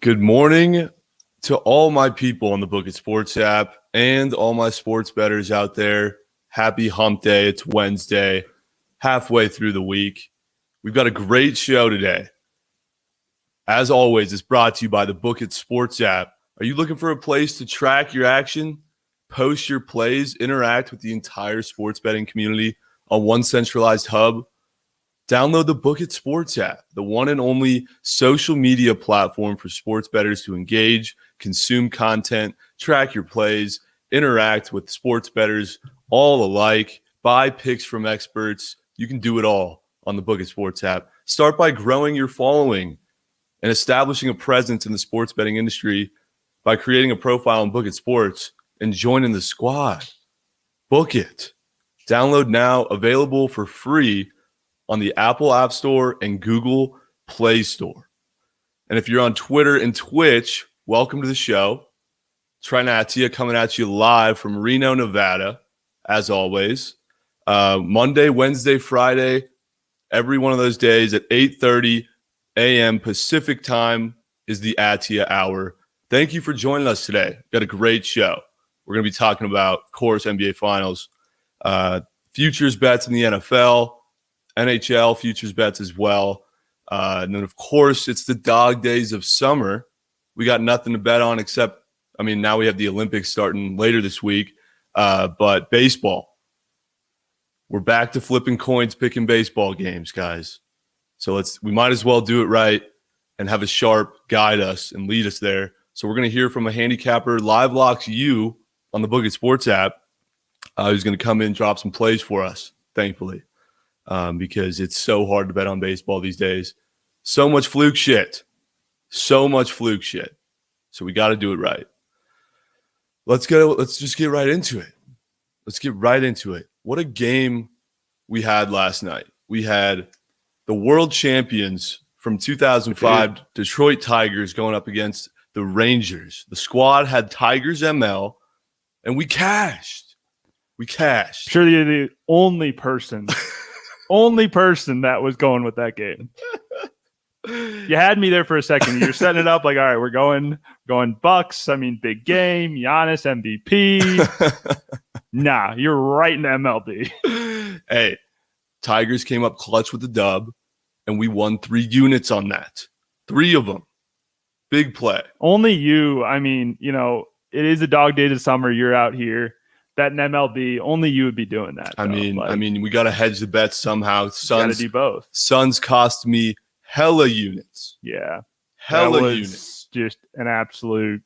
Good morning to all my people on the Book It Sports app and all my sports bettors out there. Happy hump day. It's Wednesday, halfway through the week. We've got a great show today. As always, it's brought to you by the Book It Sports app. Are you looking for a place to track your action, post your plays, interact with the entire sports betting community on one centralized hub? Download the Book It Sports app, the one and only social media platform for sports bettors to engage, consume content, track your plays, interact with sports bettors all alike, buy picks from experts. You can do it all on the Book It Sports app. Start by growing your following and establishing a presence in the sports betting industry by creating a profile on Book It Sports and joining the squad. Book it. Download now, available for free on the Apple App Store and Google Play Store. And if you're on Twitter and Twitch, welcome to the show. Trent and Attyah coming at you live from Reno, Nevada, as always. Monday, Wednesday, Friday, every one of those days at 8:30 a.m. Pacific time is the Attyah Hour. Thank you for joining us today. Got a great show. We're going to be talking about, of course, NBA Finals, futures bets in the NFL, NHL futures bets as well. And then, of course, it's the dog days of summer. We got nothing to bet on except, now we have the Olympics starting later this week. But baseball. We're back to flipping coins, picking baseball games, guys. So we might as well do it right and have a sharp guide us and lead us there. So we're going to hear from a handicapper, Live Locks You, on the Book It Sports app, who's going to come in and drop some plays for us, thankfully. Because it's so hard to bet on baseball these days. So much fluke shit. So we got to do it right. Let's just get right into it. What a game we had last night. We had the world champions from 2005, Detroit Tigers, going up against the Rangers. The squad had Tigers ML, and we cashed. Sure, you're the only person that was going with that game. You had me there for a second. You're setting it up like, all right, we're going Bucks. Big game, Giannis MVP. Nah, you're right in MLB. Hey, Tigers came up clutch with the dub, and we won 3 units on that. 3 of them. Big play. Only you. It is a dog day of summer. You're out here. That in MLB, only you would be doing that. We got to hedge the bets somehow. Got to do both. Suns cost me hella units. Yeah. Hella units. Just an absolute.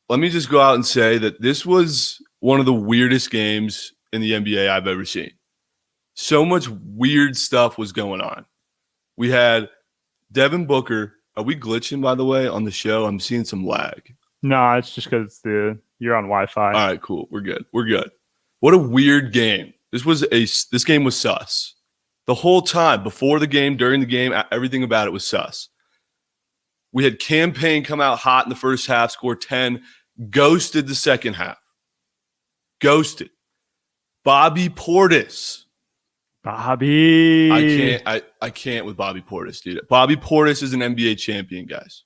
Let me just go out and say that this was one of the weirdest games in the NBA I've ever seen. So much weird stuff was going on. We had Devin Booker. Are we glitching, by the way, on the show? I'm seeing some lag. No, it's just because you're on Wi-Fi. All right, cool. We're good. What a weird game. This game was sus. The whole time, before the game, during the game, everything about it was sus. We had Campaign come out hot in the first half, score 10, ghosted the second half. Ghosted. Bobby Portis. Bobby. I can't with Bobby Portis, dude. Bobby Portis is an NBA champion, guys.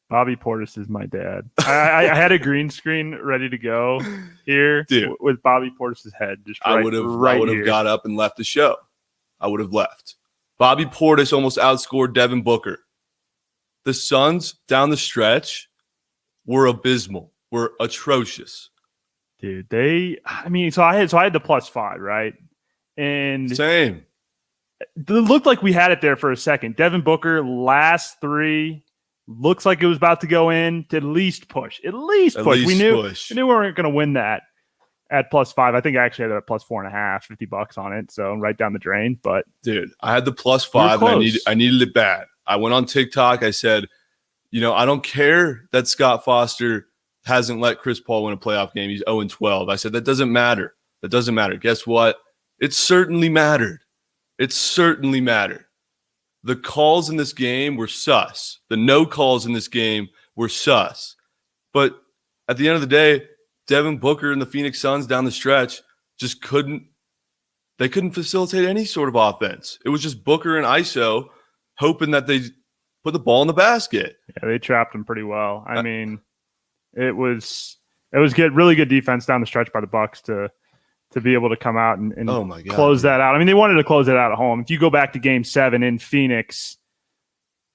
Bobby Portis is my dad. I had a green screen ready to go here, dude, with Bobby Portis' head. I would have got up and left the show. I would have left. Bobby Portis almost outscored Devin Booker. The Suns down the stretch were abysmal. Were atrocious. Dude, so I had the +5, right? And same. It looked like we had it there for a second. Devin Booker, last 3. Looks like it was about to go in to at least push. We knew we weren't going to win that at +5. I think I actually had it at +4.5, $50 on it. So right down the drain. But dude, I had the +5 and I needed it bad. I went on TikTok. I said, I don't care that Scott Foster hasn't let Chris Paul win a playoff game. He's 0-12. I said, that doesn't matter. Guess what? It certainly mattered. The calls in this game were sus. The no calls in this game were sus. But at the end of the day, Devin Booker and the Phoenix Suns down the stretch just couldn't facilitate any sort of offense. It was just Booker and ISO hoping that they put the ball in the basket. Yeah, they trapped him pretty well. I mean, it was really good defense down the stretch by the Bucks to be able to come out and oh my God, close that out. I mean, they wanted to close it out at home. If you go back to Game 7 in Phoenix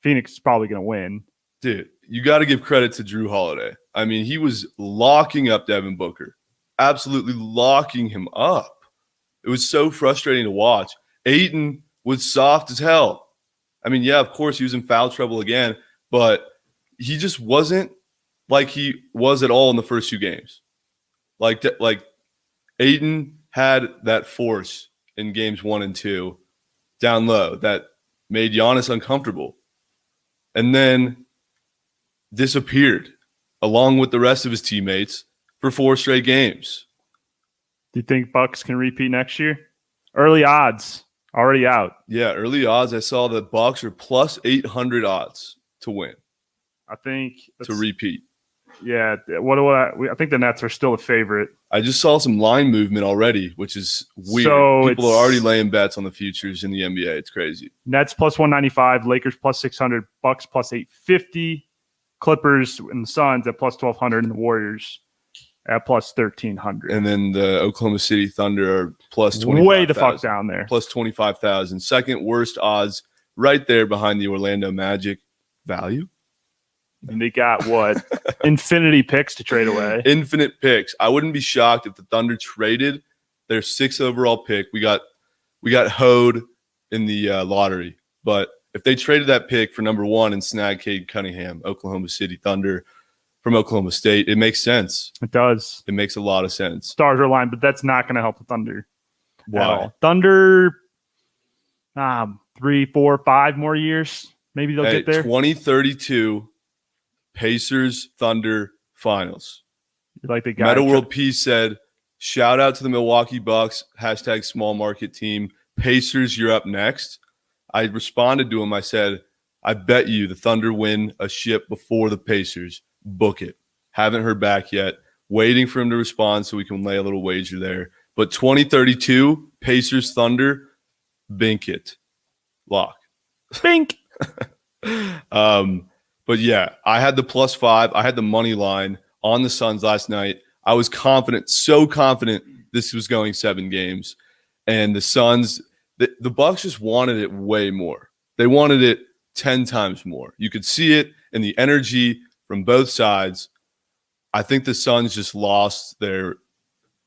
is probably going to win. Dude, you got to give credit to Drew Holiday. I mean, he was locking up Devin Booker, absolutely locking him up. It was so frustrating to watch. Ayton was soft as hell. I mean, yeah, of course he was in foul trouble again, but he just wasn't like he was at all in the first 2 games. Like Ayton had that force in games 1 and 2 down low that made Giannis uncomfortable. And then disappeared along with the rest of his teammates for 4 straight games. Do you think Bucks can repeat next year? Early odds already out. Yeah, early odds. I saw the Bucks are plus 800 odds to win. I think to repeat. Yeah, I think the Nets are still a favorite. I just saw some line movement already, which is weird. So people are already laying bets on the futures in the NBA. It's crazy. Nets plus 195, Lakers plus 600, Bucks plus 850, Clippers and the Suns at plus 1,200, and the Warriors at plus 1,300. And then the Oklahoma City Thunder are plus 25,000. Way the fuck down there. Plus 25,000. Second worst odds right there behind the Orlando Magic. Value? And they got what? Infinity picks to trade away. Infinite picks. I wouldn't be shocked if the Thunder traded their 6th overall pick. We got hoed in the lottery. But if they traded that pick for number 1 and snagged Cade Cunningham, Oklahoma City Thunder from Oklahoma State, it makes sense. It does. It makes a lot of sense. Stars are aligned, but that's not going to help the Thunder. Why? Thunder, 3, 4, 5 more years. Maybe they'll get there. 2032 Pacers Thunder Finals. Like the guy Meta World Peace said, shout out to the Milwaukee Bucks, # small market team. Pacers, you're up next. I responded to him. I said, I bet you the Thunder win a ship before the Pacers. Book it. Haven't heard back yet. Waiting for him to respond so we can lay a little wager there. But 2032 Pacers Thunder, bink it. Lock. Bink. But yeah, I had the +5. I had the money line on the Suns last night. I was confident, so confident this was going 7 games. And the Suns, the Bucks just wanted it way more. They wanted it 10 times more. You could see it in the energy from both sides. I think the Suns just lost their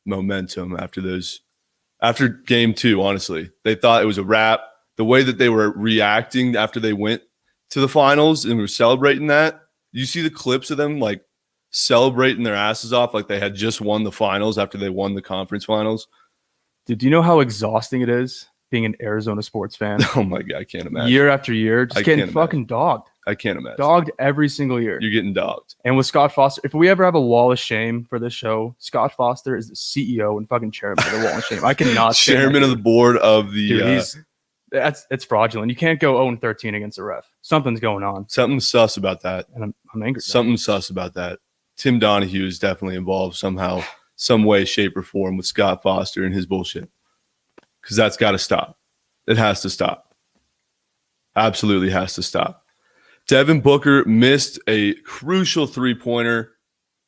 momentum after game 2, honestly. They thought it was a wrap. The way that they were reacting after they went to the finals and were celebrating that. You see the clips of them like celebrating their asses off like they had just won the finals after they won the conference finals. Dude, do you know how exhausting it is being an Arizona sports fan? Oh my God, I can't imagine. Year after year, just getting fucking dogged. I can't imagine. Dogged every single year. You're getting dogged. And with Scott Foster, if we ever have a wall of shame for this show, Scott Foster is the CEO and fucking chairman of the wall of shame. I cannot chairman of the board of the Dude, it's fraudulent. You can't go 0-13 against a ref. Something's going on. Something's sus about that. And I'm angry. Something's sus about that. Tim Donahue is definitely involved somehow, some way, shape, or form with Scott Foster and his bullshit. Because that's got to stop. It has to stop. Absolutely has to stop. Devin Booker missed a crucial 3-pointer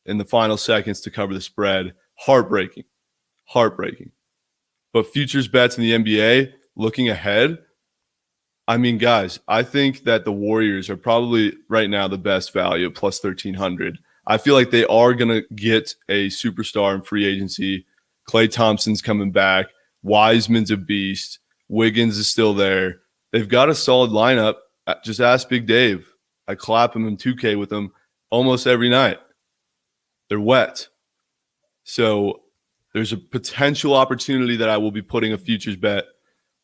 in the final seconds to cover the spread. Heartbreaking. But futures bets in the NBA, looking ahead, I mean, guys, I think that the Warriors are probably right now the best value at plus 1,300. I feel like they are going to get a superstar in free agency. Klay Thompson's coming back. Wiseman's a beast. Wiggins is still there. They've got a solid lineup. Just ask Big Dave. I clap him in 2K with them almost every night. They're wet. So there's a potential opportunity that I will be putting a futures bet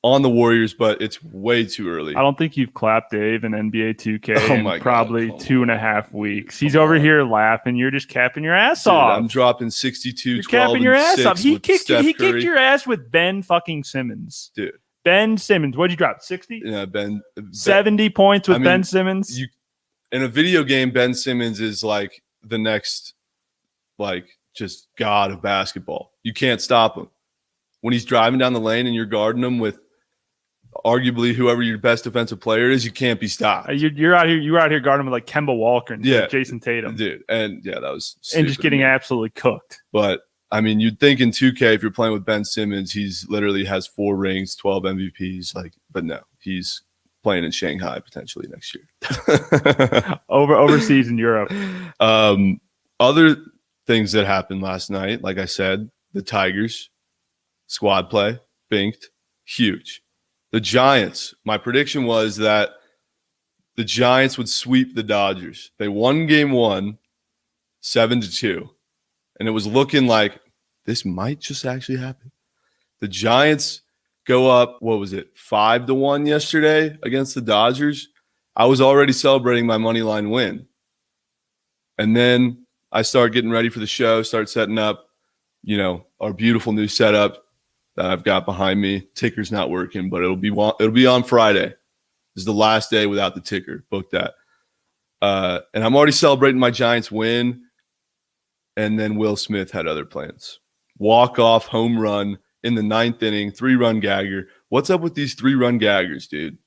on the Warriors, but it's way too early. I don't think you've clapped Dave in NBA 2K in probably 2.5 weeks. He's over here laughing. You're just capping your ass off. I'm dropping 62, You're 12, capping your ass off. He kicked your ass with Ben fucking Simmons. Dude. Ben Simmons. What'd you drop? 60? Yeah, Ben. 70 points with Ben Simmons? In a video game, Ben Simmons is like the next, just god of basketball. You can't stop him. When he's driving down the lane and you're guarding him with arguably whoever your best defensive player is, you can't be stopped. You're out here guarding with like Kemba Walker and Jason Tatum. Dude. And that was and just getting absolutely cooked. But I mean, you'd think in 2K, if you're playing with Ben Simmons, he's literally has 4 rings, 12 MVPs. But no, he's playing in Shanghai potentially next year. Overseas in Europe. Other things that happened last night, like I said, the Tigers squad play, binked, huge. The Giants, my prediction was that the Giants would sweep the Dodgers. They won game 1, 7-2. And it was looking like this might just actually happen. The Giants go up, 5-1 yesterday against the Dodgers. I was already celebrating my money line win. And then I start getting ready for the show, start setting up, our beautiful new setup that I've got behind me. Ticker's not working, but it'll be on Friday. This is the last day without the ticker. Book that. And I'm already celebrating my Giants win. And then Will Smith had other plans. Walk-off home run in the 9th inning, 3-run gagger. What's up with these 3-run gaggers, dude?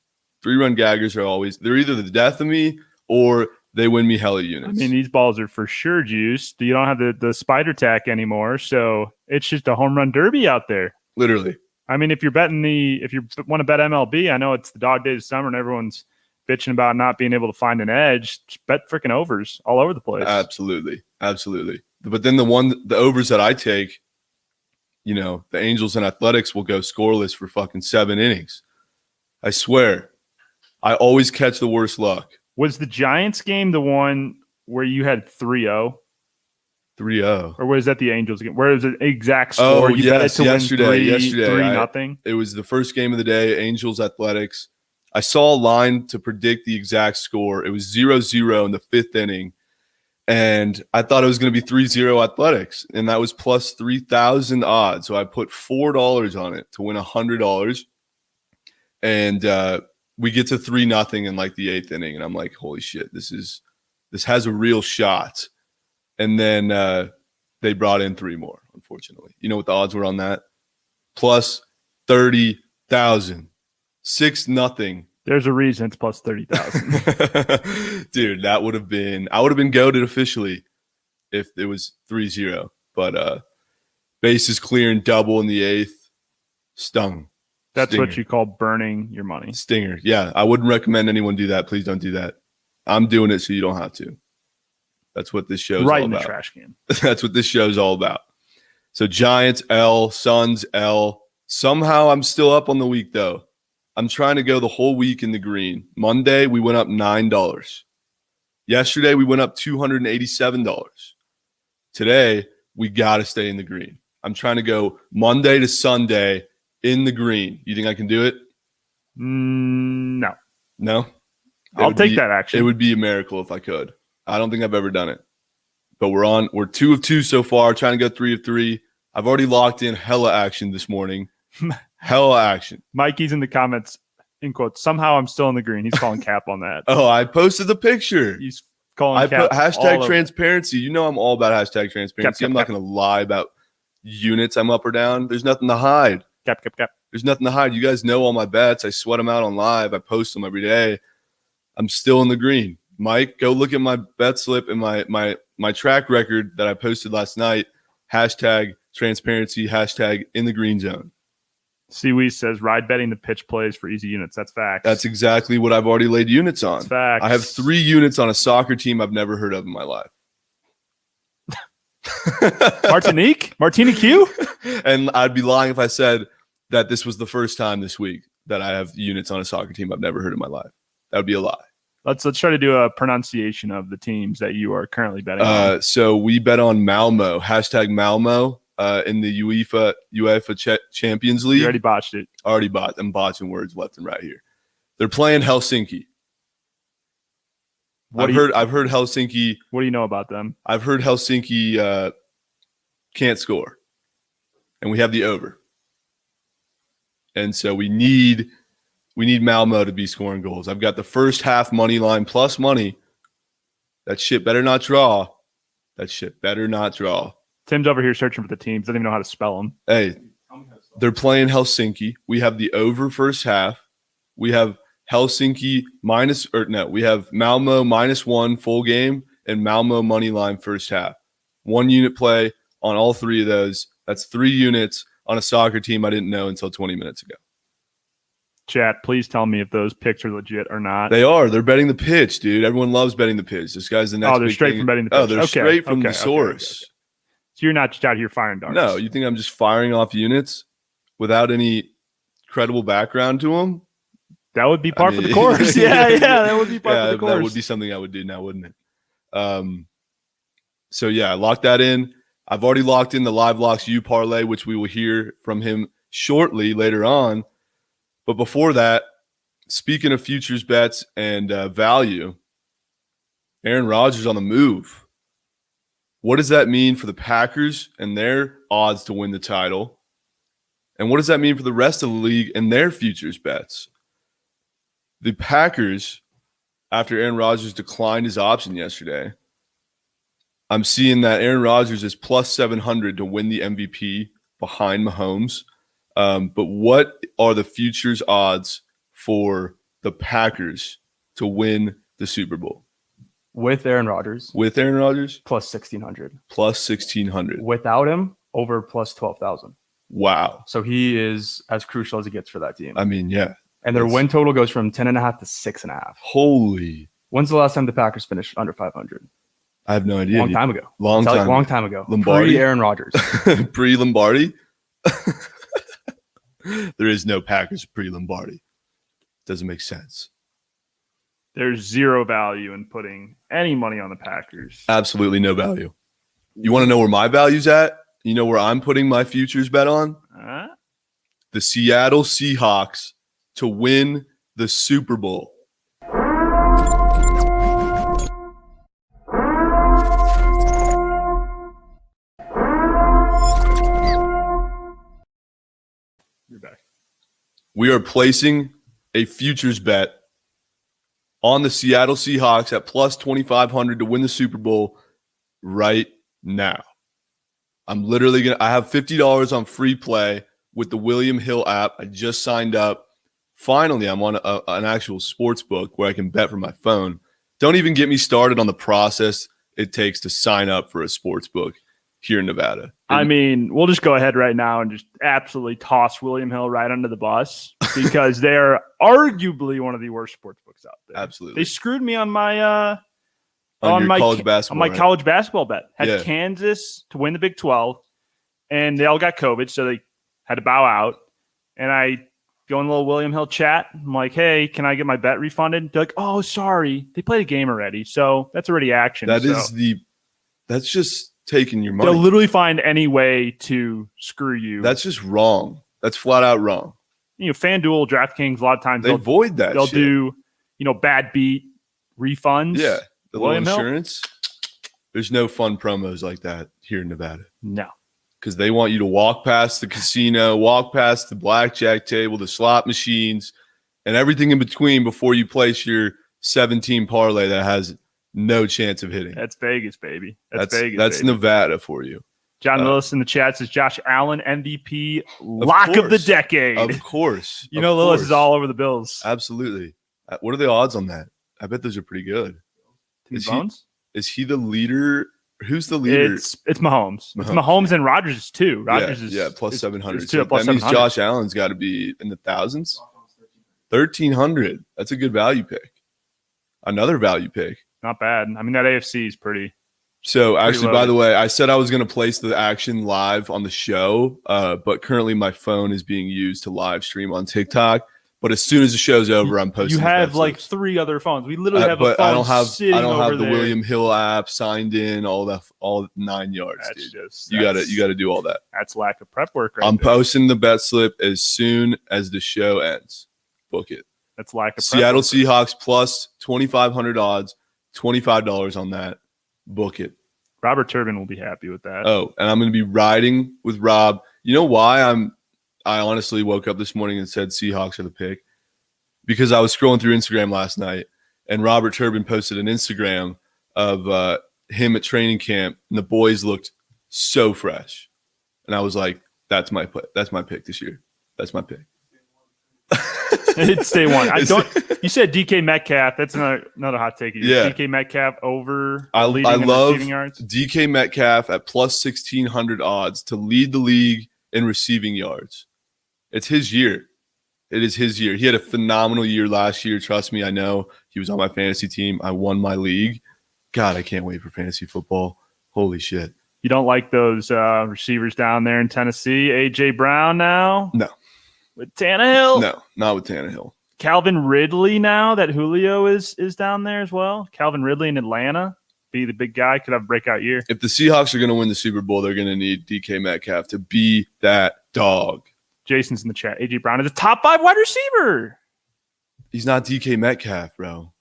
3-run gaggers they're either the death of me or they win me hella units. I mean, these balls are for sure juiced. You don't have the spider tack anymore, so it's just a home run derby out there. Literally. I mean, if you want to bet MLB, I know it's the dog days of summer and everyone's bitching about not being able to find an edge. Just bet freaking overs all over the place. Absolutely. But then the overs that I take, the Angels and Athletics will go scoreless for fucking 7 innings. I swear. I always catch the worst luck. Was the Giants game the one where you had 3-0? 3-0. Or was that the Angels game? Where was the exact score? Yesterday. 3-0. It was the first game of the day, Angels Athletics. I saw a line to predict the exact score. It was 0-0 in the 5th inning. And I thought it was going to be 3-0 Athletics. And that was plus 3,000 odds. So I put $4 on it to win $100. And we get to 3-0 in like the 8th inning. And I'm like, holy shit, this has a real shot. And then they brought in 3 more, unfortunately. You know what the odds were on that? Plus 30,000. 6-0. There's a reason it's plus 30,000. Dude, I would have been goated officially if it was 3-0. But bases clear and double in the 8th. Stung. That's Stinger. what you call burning your money. Stinger. Yeah, I wouldn't recommend anyone do that. Please don't do that. I'm doing it so you don't have to. That's what this show's all about. Right in the trash can. That's what this show's all about. So Giants L, Suns L. Somehow I'm still up on the week, though. I'm trying to go the whole week in the green. Monday, we went up $9. Yesterday, we went up $287. Today, we got to stay in the green. I'm trying to go Monday to Sunday in the green. You think I can do it? No. No? I'll take that action. It would be a miracle if I could. I don't think I've ever done it. But we're 2 of 2 so far, trying to go 3 of 3. I've already locked in hella action this morning. Hella action. Mikey's in the comments, in quotes, somehow I'm still in the green. He's calling cap on that. Oh, I posted the picture. He's calling cap. Put hashtag transparency. You know I'm all about hashtag transparency. I'm not going to lie about units I'm up or down. There's nothing to hide. Cap. There's nothing to hide. You guys know all my bets. I sweat them out on live. I post them every day. I'm still in the green. Mike, go look at my bet slip and my track record that I posted last night. Hashtag transparency. Hashtag in the green zone. Seaweed says ride betting the pitch plays for easy units. That's facts. That's exactly what I've already laid units on. That's facts. I have 3 units on a soccer team I've never heard of in my life. Martinique Q? And I'd be lying if I said that this was the first time this week that I have units on a soccer team I've never heard in my life. That would be a lie. Let's try to do a pronunciation of the teams that you are currently betting on. So we bet on Malmo. Hashtag Malmo. In the UEFA Champions League. You already botched it. I'm botching words left and right here. They're playing Helsinki. I've heard Helsinki. What do you know about them? I've heard Helsinki can't score. And we have the over. And so we need Malmo to be scoring goals. I've got the first half money line plus money. That shit better not draw. Tim's over here searching for the teams. Doesn't even know how to spell them. Hey, they're playing Helsinki. We have the over first half. We have Helsinki we have Malmo -1 full game and Malmo money line first half. 1 unit play on all 3 of those. That's 3 units on a soccer team I didn't know until 20 minutes ago. Chat, please tell me if those picks are legit or not. They are. They're betting the pitch, dude. Everyone loves betting the pitch. This guy's the next. Oh, they're straight from betting the pitch. Oh, they're straight from the source. Okay. So you're not just out here firing darts. No, you think I'm just firing off units without any credible background to them? That would be par for the course. Yeah, that would be par for the course. That would be something I would do now, wouldn't it? So yeah, I locked that in. I've already locked in the Live Locks U parlay, which we will hear from him shortly later on. But before that, speaking of futures bets and value, Aaron Rodgers on the move. What does that mean for the Packers and their odds to win the title? And what does that mean for the rest of the league and their futures bets? The Packers, after Aaron Rodgers declined his option yesterday, I'm seeing that Aaron Rodgers is plus 700 to win the MVP behind Mahomes. But what are the futures odds for the Packers to win the Super Bowl? With Aaron Rodgers. With Aaron Rodgers? Plus 1,600. Plus 1,600. Without him, over plus 12,000. Wow. So he is as crucial as he gets for that team. I mean, yeah. And their win total goes from 10.5 to 6.5. Holy. When's the last time the Packers finished under 500? I have no idea. Long time ago. Long time ago. Lombardi? Pre-Aaron Rodgers. Pre-Lombardi? There is no Packers pre-Lombardi. Doesn't make sense. There's zero value in putting any money on the Packers. Absolutely no value. You want to know where my value's at? You know where I'm putting my futures bet on? The Seattle Seahawks to win the Super Bowl. You're back. We are placing a futures bet on the Seattle Seahawks at plus 2,500 to win the Super Bowl right now. I'm literally going to – I have $50 on free play with the William Hill app. I just signed up. Finally, I'm on an actual sports book where I can bet from my phone. Don't even get me started on the process it takes to sign up for a sports book here in Nevada. I mean, we'll just go ahead right now and just absolutely toss William Hill right under the bus because they're arguably one of the worst sports books out there. Absolutely. They screwed me on my college basketball, college basketball bet. Had Kansas to win the Big 12, and they all got COVID, so they had to bow out. And I go in a little William Hill chat. I'm like, hey, can I get my bet refunded? They're like, oh, sorry. They played a game already, so that's already action. That's just taking your money. They'll literally find any way to screw you. That's just wrong. That's flat out wrong. You know, FanDuel, DraftKings, a lot of times they avoid that. They'll do, bad beat refunds. Yeah. The little William insurance. There's no fun promos like that here in Nevada. No. Because they want you to walk past the casino, walk past the blackjack table, the slot machines, and everything in between before you place your 17 parlay that has no chance of hitting. That's Vegas, baby. That's Vegas. That's baby. Nevada for you. John Lillis in the chat says Josh Allen MVP lock of the decade. Of course. Lillis is all over the Bills. Absolutely. What are the odds on that? I bet those are pretty good. Is he the leader? Who's the leader? It's Mahomes. It's Mahomes and Rodgers is too. Rodgers is plus 700. So that means Josh Allen's got to be in the thousands. 1,300. That's a good value pick. Another value pick. Not bad. I mean, that AFC is pretty. So actually, by the way, I said I was going to place the action live on the show, but currently my phone is being used to live stream on TikTok. But as soon as the show's over, I'm posting. You have like 3 other phones. We literally have a phone. I don't have the there. William Hill app signed in. All 9 yards. That's dude. Just you got to do all that. That's lack of prep work. I'm posting the bet slip as soon as the show ends. Book it. That's lack of Seattle Seahawks plus 2,500 odds, $25 on that. Book it. Robert Turbin will be happy with that. Oh, and I'm going to be riding with Rob. You know why I honestly woke up this morning and said Seahawks are the pick? Because I was scrolling through Instagram last night, and Robert Turbin posted an Instagram of him at training camp, and the boys looked so fresh. And I was like, that's my pick this year. That's my pick. It's day one. You said DK Metcalf. That's another hot take. Yeah. DK Metcalf over I leading in love receiving yards. DK Metcalf at plus 1,600 odds to lead the league in receiving yards. It's his year. It is his year. He had a phenomenal year last year. Trust me, I know. He was on my fantasy team. I won my league. God, I can't wait for fantasy football. Holy shit. You don't like those receivers down there in Tennessee? A.J. Brown now? No. With Tannehill? No, not with Tannehill. Calvin Ridley now that Julio is down there as well. Calvin Ridley in Atlanta. Be the big guy. Could have a breakout year. If the Seahawks are going to win the Super Bowl, they're going to need DK Metcalf to be that dog. Jason's in the chat. A.J. Brown is a top 5 wide receiver. He's not DK Metcalf, bro.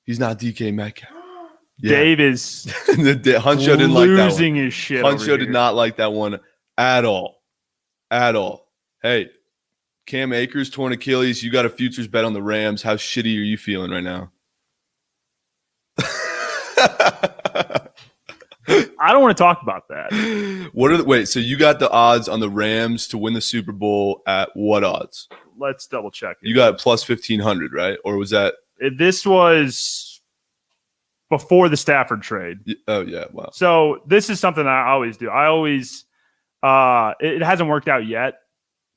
He's not DK Metcalf. Yeah. Dave is Huncho didn't like that one. losing his shit. Huncho did not like that one at all. At all. Hey, Cam Akers torn Achilles. You got a futures bet on the Rams. How shitty are you feeling right now? I don't want to talk about that. Wait, so you got the odds on the Rams to win the Super Bowl at what odds? Let's double check it. You got plus 1,500, right? Or was that? This was before the Stafford trade. Oh, yeah. Wow. So this is something I always do. It hasn't worked out yet,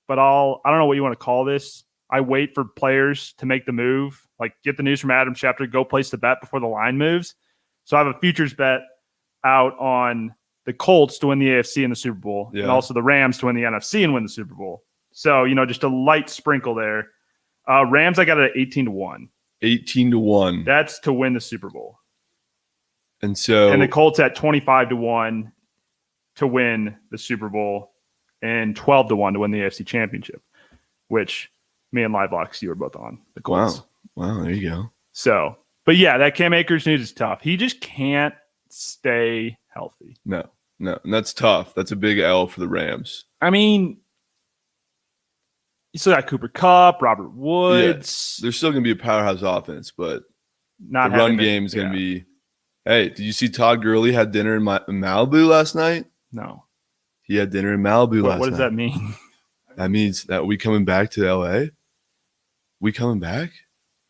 but I don't know what you want to call this. I wait for players to make the move, like get the news from Adam Schefter, go place the bet before the line moves. So I have a futures bet out on the Colts to win the AFC and the Super Bowl, and also the Rams to win the NFC and win the Super Bowl. So, just a light sprinkle there. Rams, I got it at 18-1. 18-1. That's to win the Super Bowl. And the Colts at 25-1 to win the Super Bowl and 12-1 to win the AFC Championship, which me and Livelock, you were both on the Colts. Wow, there you go. So, but yeah, that Cam Akers news is tough. He just can't stay healthy. No, and that's tough. That's a big L for the Rams. I mean, you still got Cooper Kupp, Robert Woods. Yeah, there's still going to be a powerhouse offense, but the run game is going to be. Hey, did you see Todd Gurley had dinner in Malibu last night? No. He had dinner in Malibu last night. What does that mean? That means that we coming back to LA? We coming back?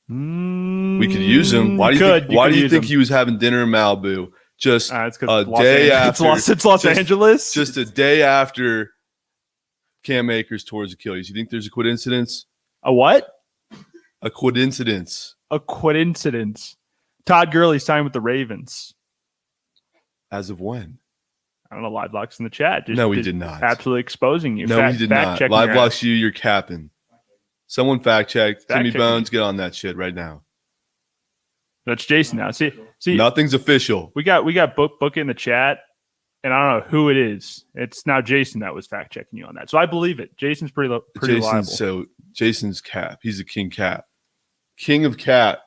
We could use him. Why do you think he was having dinner in Malibu? Just a day after. It's Los Angeles. Just a day after Cam Akers tore his Achilles. You think there's a coincidence? A what? A coincidence. A coincidence. Todd Gurley signed with the Ravens. As of when? I don't know. Livelock's in the chat. No, he did not. Absolutely exposing you. No, he did not. Livelock's you're capping. Someone fact check. Timmy Bones, get on that shit right now. That's Jason now. See, nothing's official. We got book in the chat, and I don't know who it is. It's now Jason that was fact checking you on that. So I believe it. Jason's pretty reliable. So Jason's cap. He's a king cap. King of cap.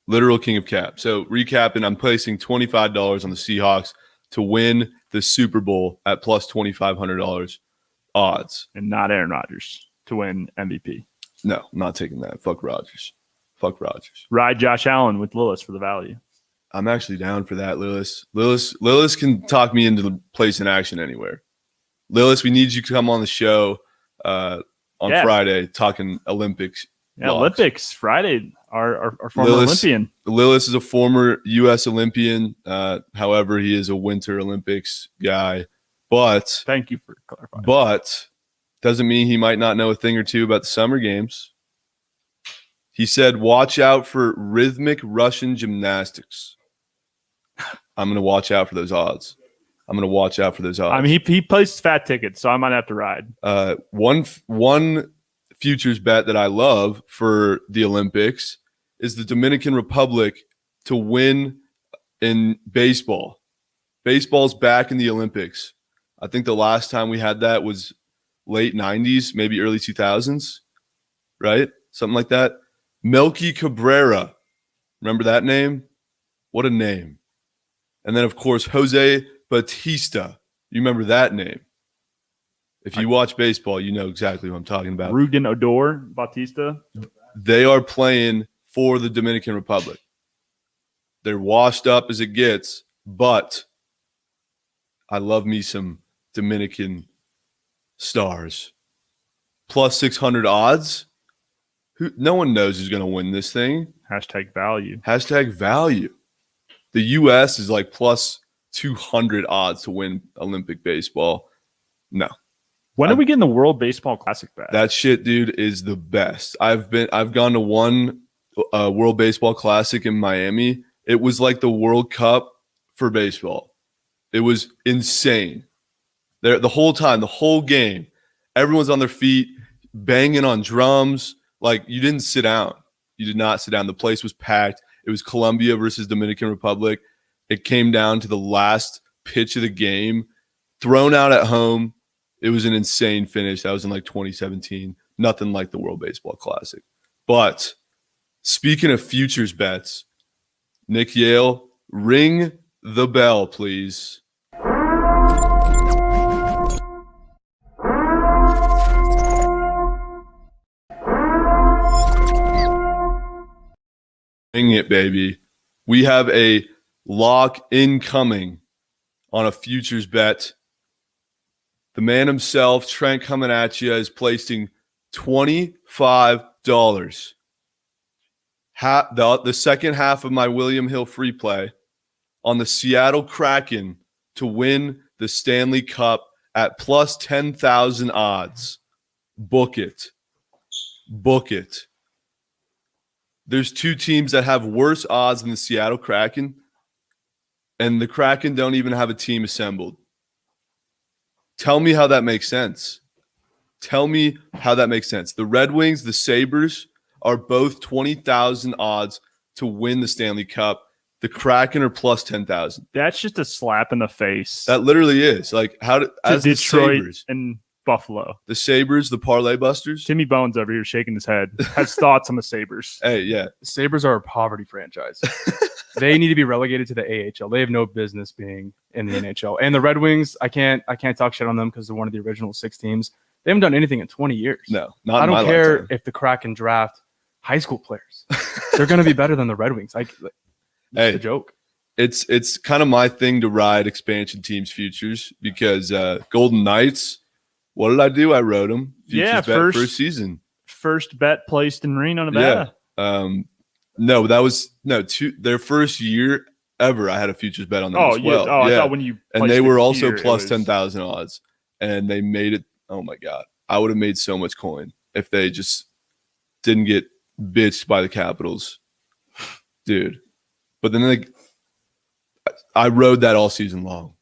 Literal king of cap. So recapping, I'm placing $25 on the Seahawks to win the Super Bowl at plus $2,500 odds. And not Aaron Rodgers to win MVP. No, I'm not taking that. Fuck Rodgers. Ride Josh Allen with Lillis for the value. I'm actually down for that, Lillis. Lillis can talk me into the place in action anywhere. Lillis, we need you to come on the show on Friday talking Olympics. Yeah, vlogs. Olympics Friday. Our former Olympian. Lillis is a former U.S. Olympian. However, he is a Winter Olympics guy. But thank you for clarifying. But doesn't mean he might not know a thing or two about the summer games. He said, watch out for rhythmic Russian gymnastics. I'm going to watch out for those odds. I mean, he placed fat tickets, so I might have to ride. One futures bet that I love for the Olympics is the Dominican Republic to win in baseball. Baseball's back in the Olympics. I think the last time we had that was late 90s, maybe early 2000s, right? Something like that. Melky Cabrera. Remember that name? What a name. And then, of course, Jose Bautista. You remember that name. If you watch baseball, you know exactly what I'm talking about. Rugen Odor, Bautista. They are playing for the Dominican Republic. They're washed up as it gets, but I love me some Dominican stars plus 600 odds. No one knows who's going to win this thing. Hashtag value. Hashtag value. The U.S. is like plus 200 odds to win Olympic baseball. No. When are we getting the World Baseball Classic back? That shit, dude, is the best. I've gone to one World Baseball Classic in Miami. It was like the World Cup for baseball. It was insane. There the whole time, the whole game, everyone's on their feet, banging on drums. Like, you didn't sit down. You did not sit down. The place was packed. It was Colombia versus Dominican Republic. It came down to the last pitch of the game, thrown out at home. It was an insane finish. That was in like 2017. Nothing like the World Baseball Classic. But speaking of futures bets, Nick Yale, ring the bell, please. Ring it, baby. We have a lock incoming on a futures bet. The man himself, Trent, coming at you, is placing $25. The second half of my William Hill free play on the Seattle Kraken to win the Stanley Cup at plus 10,000 odds. Book it. Book it. There's two teams that have worse odds than the Seattle Kraken, and the Kraken don't even have a team assembled. Tell me how that makes sense. Tell me how that makes sense. The Red Wings, the Sabres are both 20,000 odds to win the Stanley Cup. The Kraken are plus 10,000. That's just a slap in the face. That literally is. Like, as Detroit the Sabres and Buffalo. The Sabres, the parlay busters. Timmy Bones over here shaking his head. Has thoughts on the Sabres. Hey, yeah. The Sabres are a poverty franchise. They need to be relegated to the AHL. They have no business being in the NHL. And the Red Wings, I can't talk shit on them because they're one of the original 6 teams. They haven't done anything in 20 years. No, not I in don't my care lifetime. if the Kraken draft high school players. They're going to be better than the Red Wings. It's a joke. It's kind of my thing to ride expansion teams futures because Golden Knights, what did I do? I rode them. Futures bet first season. First bet placed in Reno, Nevada. Yeah. No, that was their first year ever. I had a futures bet on them as well. Yeah. Oh, yeah. I thought when you and they were also here, plus 10,000 odds, and they made it. Oh my god, I would have made so much coin if they just didn't get bitched by the Capitals, dude. But then I rode that all season long,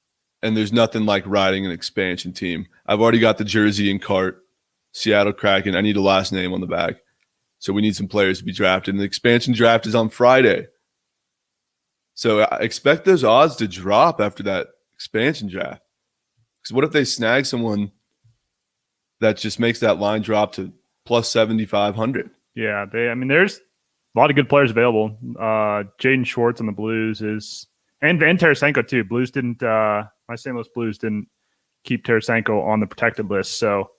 and there's nothing like riding an expansion team. I've already got the jersey and cart, Seattle Kraken. I need a last name on the back. So we need some players to be drafted. And the expansion draft is on Friday. So I expect those odds to drop after that expansion draft. Because what if they snag someone that just makes that line drop to plus 7,500? Yeah, there's a lot of good players available. Jaden Schwartz on the Blues is – and Tarasenko too. My St. Louis Blues didn't keep Tarasenko on the protected list. So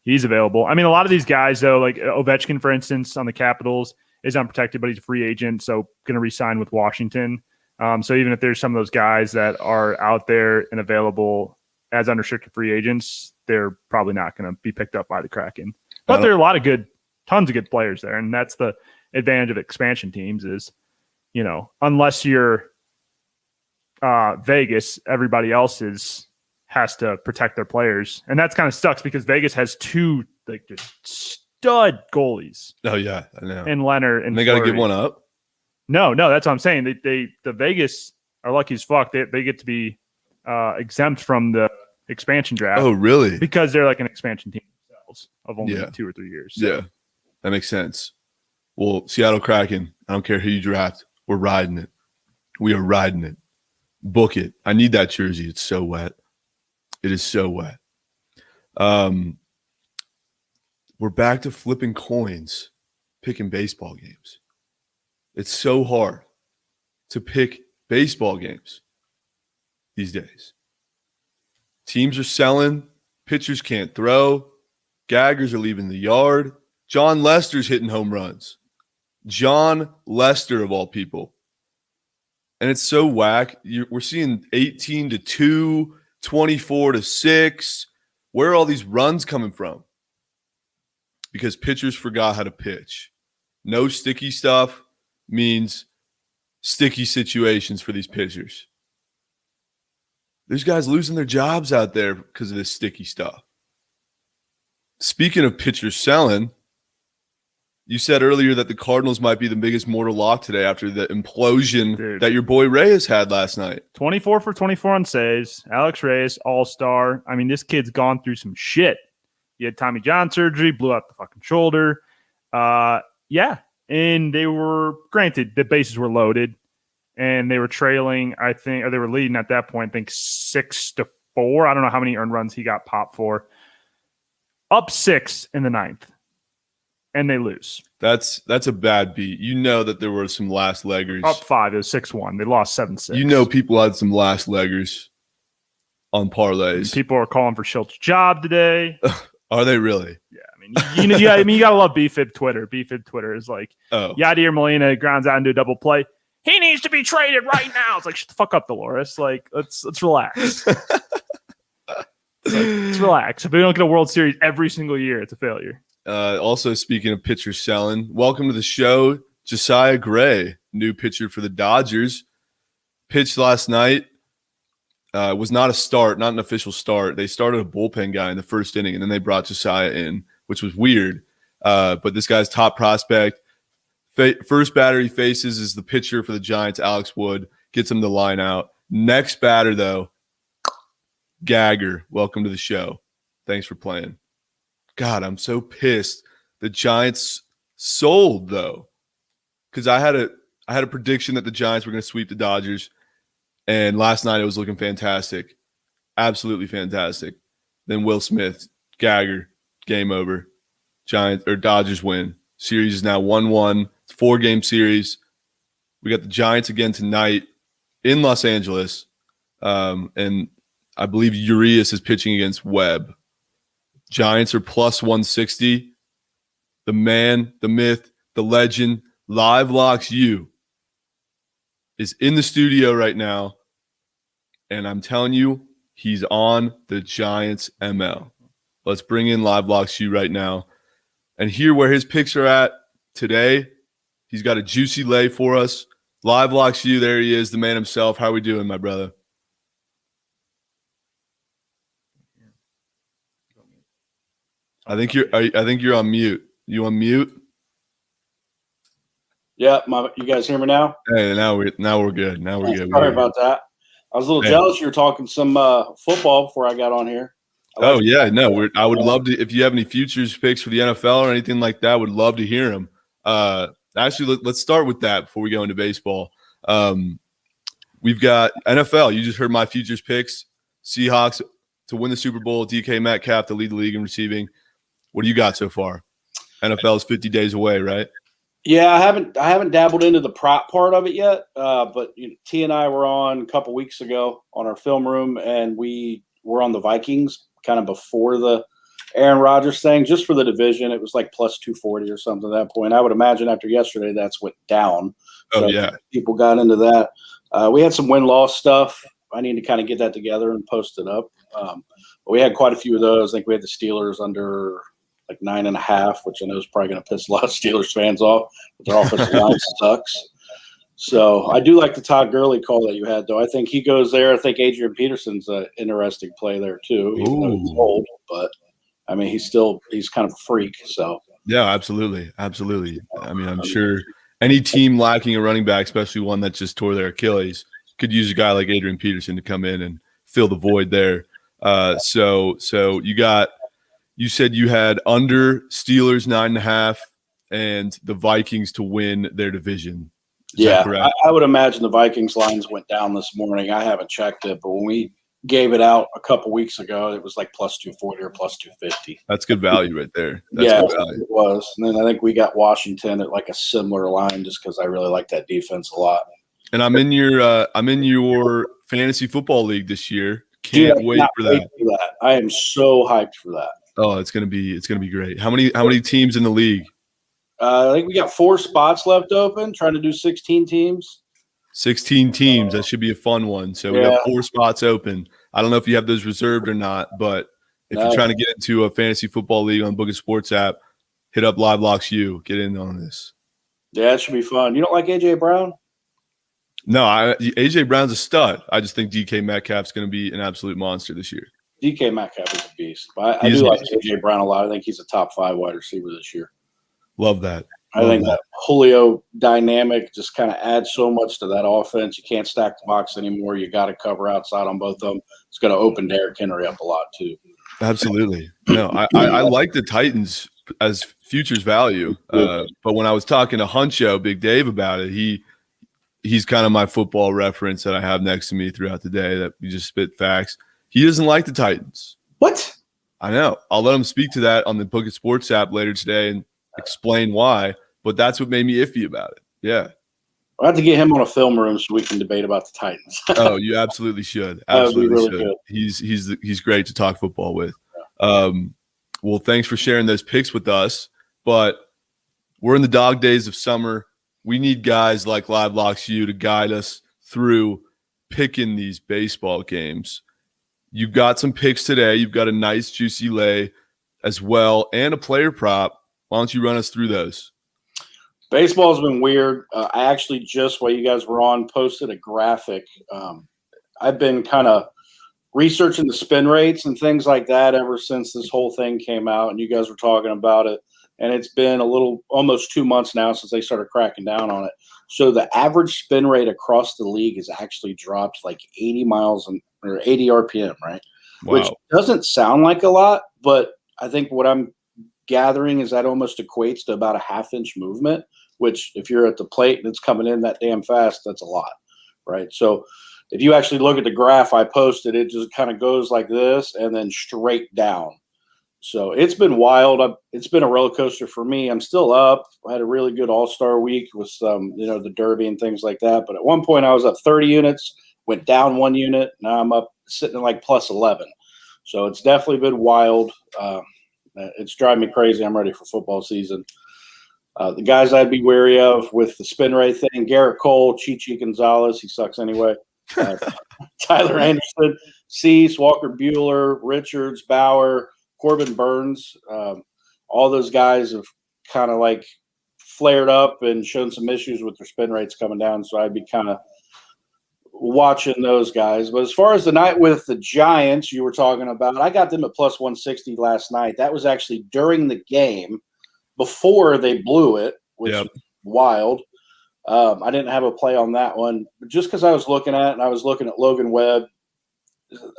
he's available. I mean, a lot of these guys, though, like Ovechkin, for instance, on the Capitals, is unprotected, but he's a free agent, so going to re-sign with Washington. So even if there's some of those guys that are out there and available as unrestricted free agents, they're probably not going to be picked up by the Kraken. But there are a lot of tons of good players there, and that's the advantage of expansion teams is, unless you're Vegas, everybody else has to protect their players, and that's kind of sucks because Vegas has 2 just stud goalies. Oh yeah, I know. And Leonard and they got to give one up. No, that's what I'm saying. The Vegas are lucky as fuck. They get to be exempt from the expansion draft. Oh really? Because they're like an expansion team themselves of only 2 or 3 years. So. Yeah, that makes sense. Well, Seattle Kraken, I don't care who you draft. We're riding it. We are riding it. Book it. I need that jersey. It's so wet. It is so wet. We're back to flipping coins, picking baseball games. It's so hard to pick baseball games these days. Teams are selling. Pitchers can't throw. Gaggers are leaving the yard. John Lester's hitting home runs. John Lester, of all people. And it's so whack. We're seeing 18-2, 24-6. Where are all these runs coming from? because pitchers forgot how to pitch. No sticky stuff means sticky situations for these pitchers. There's guys losing their jobs out there because of this sticky stuff. Speaking of pitchers selling, you said earlier that the Cardinals might be the biggest mortal lock today after the implosion that your boy Reyes had last night. 24 for 24 on saves. Alex Reyes, all-star. I mean, this kid's gone through some shit. He had Tommy John surgery, blew out the fucking shoulder. Yeah, and they were, granted, the bases were loaded, and they were trailing, I think, or they were leading at that point, I think 6-4. I don't know how many earned runs he got popped for. Up 6 in the ninth, and they lose. That's a bad beat. You know that there were some last leggers. Up 5, it was 6-1. They lost 7-6. You know people had some last leggers on parlays. And people are calling for Schultz's job today. Are they really? Yeah, I mean, you gotta love BFib Twitter. BFib Twitter is like, Yadier Molina grounds out into a double play. He needs to be traded right now. It's like, shut the fuck up, Dolores. Like, let's relax. Let's relax. If we don't get a World Series every single year, it's a failure. Also, speaking of pitchers selling, welcome to the show, Josiah Gray, new pitcher for the Dodgers. Pitched last night. Was not a start, not an official start. They started a bullpen guy in the first inning, and then they brought Josiah in, which was weird. But this guy's top prospect. First batter he faces is the pitcher for the Giants, Alex Wood. Gets him the line out. Next batter, though, Gagger. Welcome to the show. Thanks for playing. God, I'm so pissed. The Giants sold, though, because I had a prediction that the Giants were going to sweep the Dodgers. And last night it was looking fantastic. Absolutely fantastic. Then Will Smith, Gagger, game over. Dodgers win. Series is now 1-1. It's a 4-game series. We got the Giants again tonight in Los Angeles. And I believe Urias is pitching against Webb. Giants are plus 160. The man, the myth, the legend, Live Locks U is in the studio right now. And I'm telling you, he's on the Giants ML. Let's bring in Live Locks U right now and hear where his picks are at today. He's got a juicy lay for us. Live Locks U, there he is, the man himself. How are we doing, my brother? I think you're on mute. You on mute? Yeah, you guys hear me now? Hey, now we're good. Now we're good. Sorry about that. I was a little jealous you were talking some football before I got on here. I would love to. If you have any futures picks for the NFL or anything like that, would love to hear them. Actually, let's start with that before we go into baseball. We've got NFL. You just heard my futures picks. Seahawks to win the Super Bowl. DK Metcalf to lead the league in receiving. What do you got so far? NFL is 50 days away, right? Yeah, I haven't dabbled into the prop part of it yet. But T and I were on a couple weeks ago on our film room, and we were on the Vikings kind of before the Aaron Rodgers thing, just for the division. It was like plus 240 or something at that point. I would imagine after yesterday, that's went down. So yeah, people got into that. We had some win-loss stuff. I need to kind of get that together and post it up. But we had quite a few of those. I think we had the Steelers under like 9.5, which I know is probably going to piss a lot of Steelers fans off. But their offensive line sucks. So I do like the Todd Gurley call that you had, though. I think he goes there. I think Adrian Peterson's an interesting play there too. Even though he's old, but I mean he's kind of a freak. So yeah, absolutely. I mean, I'm sure any team lacking a running back, especially one that just tore their Achilles, could use a guy like Adrian Peterson to come in and fill the void there. So you said you had under Steelers 9.5 and the Vikings to win their division. Yeah, I would imagine the Vikings lines went down this morning. I haven't checked it, but when we gave it out a couple weeks ago, it was like plus 240 or plus 250. That's good value right there. It was. And then I think we got Washington at like a similar line just because I really like that defense a lot. And I'm in your fantasy football league this year. Can't wait for that. I am so hyped for that. Oh, it's gonna be great. How many teams in the league? I think we got 4 spots left open, trying to do 16 teams. 16 teams. That should be a fun one. So we got 4 spots open. I don't know if you have those reserved or not, but if you're trying to get into a fantasy football league on the Book of Sports app, hit up Live Locks U. Get in on this. Yeah, it should be fun. You don't like AJ Brown? No, AJ Brown's a stud. I just think DK Metcalf's going to be an absolute monster this year. DK Metcalf is a beast. But I do like AJ Brown a lot. I think he's a top 5 wide receiver this year. Love that. I think that Julio dynamic just kind of adds so much to that offense. You can't stack the box anymore. You got to cover outside on both of them. It's going to open Derrick Henry up a lot too. Absolutely. No, I like the Titans as futures value. But when I was talking to Huncho, Big Dave, about it, he's kind of my football reference that I have next to me throughout the day that we just spit facts. He doesn't like the Titans. What? I know. I'll let him speak to that on the Book of Sports app later today and explain why. But that's what made me iffy about it. Yeah. I'll have to get him on a film room so we can debate about the Titans. Oh, you absolutely should. Absolutely really should. Good. He's great to talk football with. Well, thanks for sharing those picks with us. But we're in the dog days of summer. We need guys like Live Locks U to guide us through picking these baseball games. You've got some picks today. You've got a nice juicy lay as well and a player prop. Why don't you run us through those? Baseball's been weird. I actually just, while you guys were on, posted a graphic. I've been kind of researching the spin rates and things like that ever since this whole thing came out, and you guys were talking about it. And it's been almost 2 months now since they started cracking down on it. So the average spin rate across the league has actually dropped like 80 or 80 RPM, right? Wow. Which doesn't sound like a lot, but I think what I'm gathering is that almost equates to about a half-inch movement, which if you're at the plate and it's coming in that damn fast, that's a lot, right? So if you actually look at the graph I posted, it just kind of goes like this and then straight down. So it's been wild. It's been a roller coaster for me. I'm still up. I had a really good all-star week with some, the Derby and things like that. But at one point I was up 30 units, went down 1 unit. Now I'm up sitting at like plus 11. So it's definitely been wild. It's driving me crazy. I'm ready for football season. The guys I'd be wary of with the spin rate thing, Garrett Cole, Chichi Gonzalez, he sucks anyway. Tyler Anderson, Cease, Walker Buehler, Richards, Bauer, Corbin Burns. All those guys have kind of like flared up and shown some issues with their spin rates coming down. So I'd be kind of watching those guys. But as far as the night with the Giants you were talking about, I got them at plus 160 last night. That was actually during the game before they blew it, which is wild. I didn't have a play on that one, but just because I was looking at Logan Webb.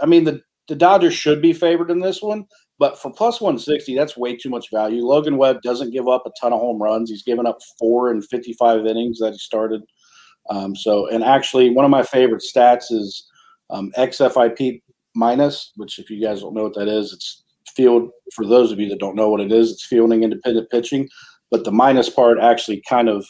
I mean, the Dodgers should be favored in this one, but for plus 160, that's way too much value. Logan Webb doesn't give up a ton of home runs. He's given up 4 in 55 innings that he started. And actually, one of my favorite stats is XFIP minus, which if you guys don't know what that is, it's field. For those of you that don't know what it is, it's fielding independent pitching. But the minus part actually kind of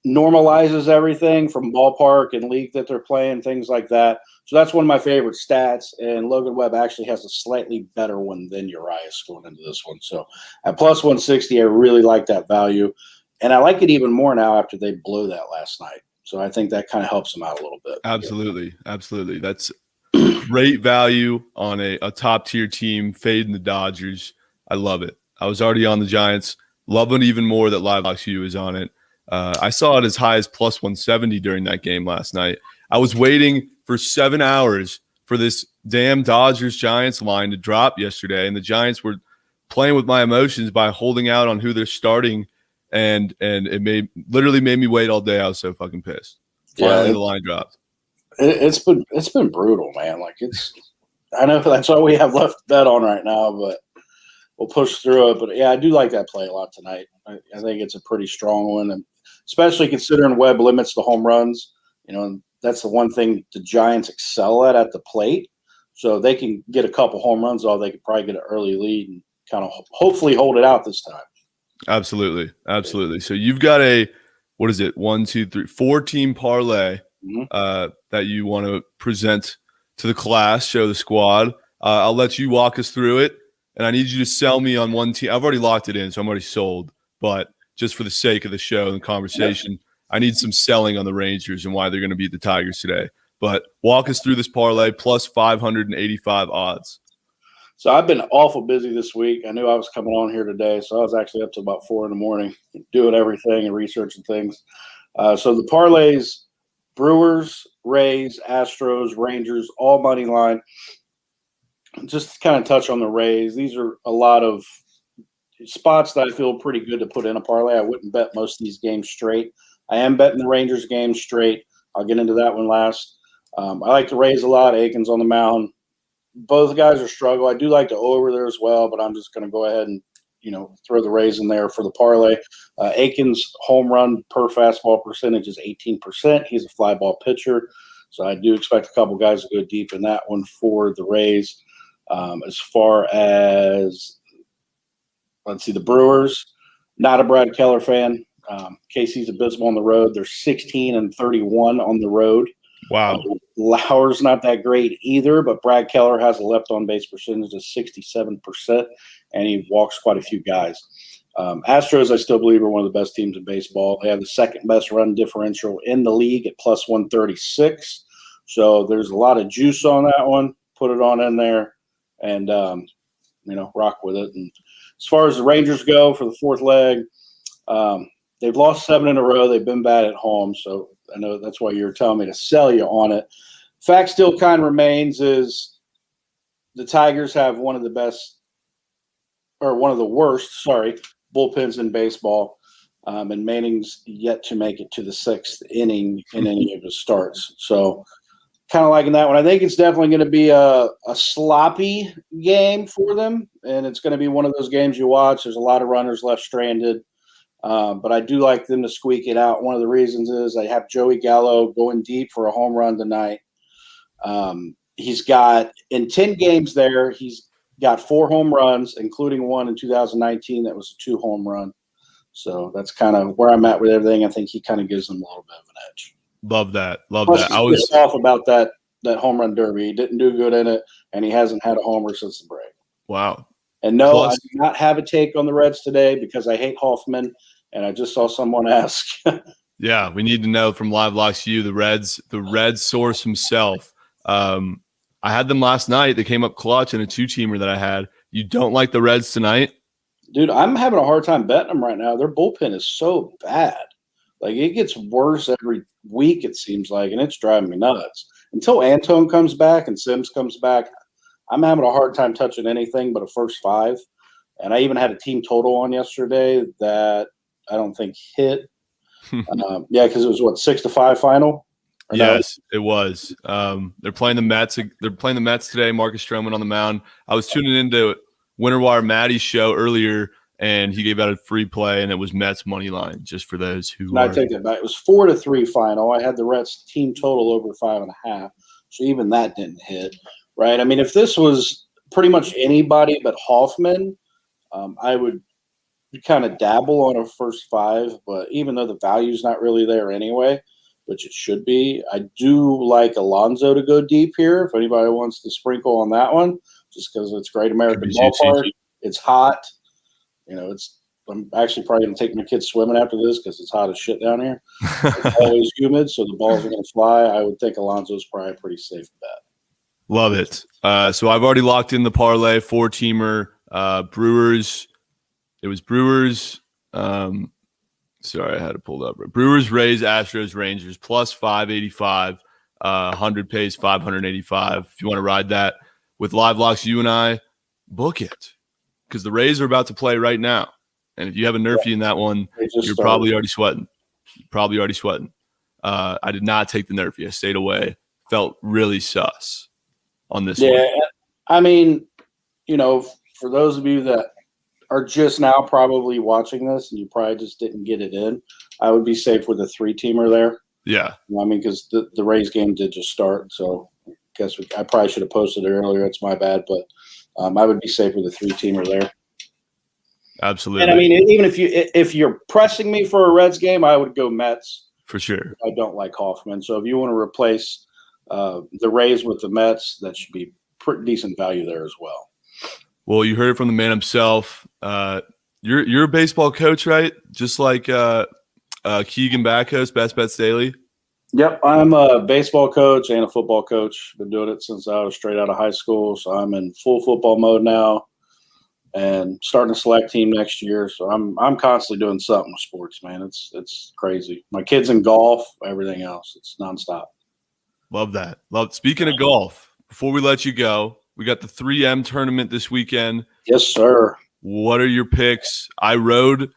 normalizes everything from ballpark and league that they're playing, things like that. So that's one of my favorite stats. And Logan Webb actually has a slightly better one than Urias going into this one. So at plus 160, I really like that value. And I like it even more now after they blew that last night. So I think that kind of helps them out a little bit. Absolutely. Absolutely. That's great value on a top-tier team fading the Dodgers. I love it. I was already on the Giants. Love it even more that Live Locks U is on it. I saw it as high as plus 170 during that game last night. I was waiting for 7 hours for this damn Dodgers-Giants line to drop yesterday, and the Giants were playing with my emotions by holding out on who they're starting, and it literally made me wait all day. I was so fucking pissed. Finally, the line dropped. It's been brutal, man. Like I know that's all we have left to bet on right now, but we'll push through it. But yeah, I do like that play a lot tonight. I think it's a pretty strong one, and especially considering Webb limits the home runs. And that's the one thing the Giants excel at the plate. So they can get a couple home runs, they could probably get an early lead and kind of hopefully hold it out this time. Absolutely. Absolutely. So you've got a, 4-team parlay that you want to present to the class, show the squad. I'll let you walk us through it, and I need you to sell me on one team. I've already locked it in, so I'm already sold. But just for the sake of the show and conversation, I need some selling on the Rangers and why they're going to beat the Tigers today. But walk us through this parlay plus 585 odds. So I've been awful busy this week. I knew I was coming on here today, so I was actually up to about 4 a.m. doing everything and researching things. So the parlays, Brewers, Rays, Astros, Rangers, all money line. Just to kind of touch on the Rays, these are a lot of spots that I feel pretty good to put in a parlay. I wouldn't bet most of these games straight. I am betting the Rangers game straight. I'll get into that one last. I like the Rays a lot. Aikens on the mound. Both guys are struggle. I do like the over there as well, but I'm just going to go ahead and throw the Rays in there for the parlay. Aikens' home run per fastball percentage is 18%. He's a fly ball pitcher, so I do expect a couple guys to go deep in that one for the Rays. As far as, let's see, the Brewers, not a Brad Keller fan. Casey's abysmal on the road. They're 16-31 on the road. Wow. Lauer's not that great either, but Brad Keller has a left on base percentage of 67%, and he walks quite a few guys. Astros, I still believe, are one of the best teams in baseball. They have the second best run differential in the league at plus 136. So there's a lot of juice on that one. Put it on in there and, rock with it. And as far as the Rangers go for the fourth leg, they've lost 7 in a row. They've been bad at home, so I know that's why you were telling me to sell you on it. Fact still kind of remains is the Tigers have one of the worst bullpens in baseball, and Manning's yet to make it to the 6th inning in any of his starts. So kind of liking that one. I think it's definitely going to be a sloppy game for them, and it's going to be one of those games you watch. There's a lot of runners left stranded. But I do like them to squeak it out. One of the reasons is I have Joey Gallo going deep for a home run tonight. He's got, in 10 games there, he's got 4 home runs, including one in 2019 that was a 2-home run. So that's kind of where I'm at with everything. I think he kind of gives them a little bit of an edge. Love that. Plus, I was off about that home run derby. He didn't do good in it, and he hasn't had a homer since the break. Wow. And no, I do not have a take on the Reds today because I hate Hoffman. And I just saw someone ask. Yeah, we need to know from Live Locks U, the Reds source himself. I had them last night. They came up clutch in a 2-teamer that I had. You don't like the Reds tonight? Dude, I'm having a hard time betting them right now. Their bullpen is so bad. Like, it gets worse every week, it seems like, and it's driving me nuts. Until Antone comes back and Sims comes back, I'm having a hard time touching anything but a first 5. And I even had a team total on yesterday that I don't think hit. Because it was 6-5 final. Yes, it was. They're playing the Mets. They're playing the Mets today. Marcus Stroman on the mound. I was tuning into Winter Wire Maddie's show earlier, and he gave out a free play, and it was Mets money line. Just for those who. I take that back. It was 4-3 final. I had the Reds team total over 5.5, so even that didn't hit. Right. I mean, if this was pretty much anybody but Hoffman, I would kind of dabble on a first 5, but even though the value's not really there anyway, which it should be, I do like Alonso to go deep here. If anybody wants to sprinkle on that one, just because it's Great American Ballpark, it's hot. I'm actually probably going to take my kids swimming after this because it's hot as shit down here. It's always humid, so the balls are going to fly. I would think Alonso's probably a pretty safe bet. Love it. So I've already locked in the parlay 4-teamer. Brewers. It was Brewers. Sorry, I had it pulled up. Brewers, Rays, Astros, Rangers, plus 585. 100 pays 585. If you want to ride that with Live Locks, you and I, book it. Because the Rays are about to play right now. And if you have a Nerfy in that one, you're probably already sweating. I did not take the Nerfy. I stayed away. Felt really sus on this one. Yeah, I mean, for those of you that are just now probably watching this and you probably just didn't get it in, I would be safe with a 3-teamer there. Yeah. I mean, because the Rays game did just start, so I guess I probably should have posted it earlier. It's my bad, but I would be safe with a 3-teamer there. Absolutely. And I mean, even if you're pressing me for a Reds game, I would go Mets. For sure. I don't like Hoffman. So if you want to replace the Rays with the Mets, that should be pretty decent value there as well. Well, you heard it from the man himself. You're a baseball coach, right? Just like Keegan Backhouse, Best Bets Daily. Yep, I'm a baseball coach and a football coach. Been doing it since I was straight out of high school, so I'm in full football mode now, and starting a select team next year. So I'm constantly doing something with sports, man. It's crazy. My kids in golf, everything else. It's nonstop. Love that. Speaking of golf, before we let you go, we got the 3M tournament this weekend. Yes, sir. What are your picks? I rode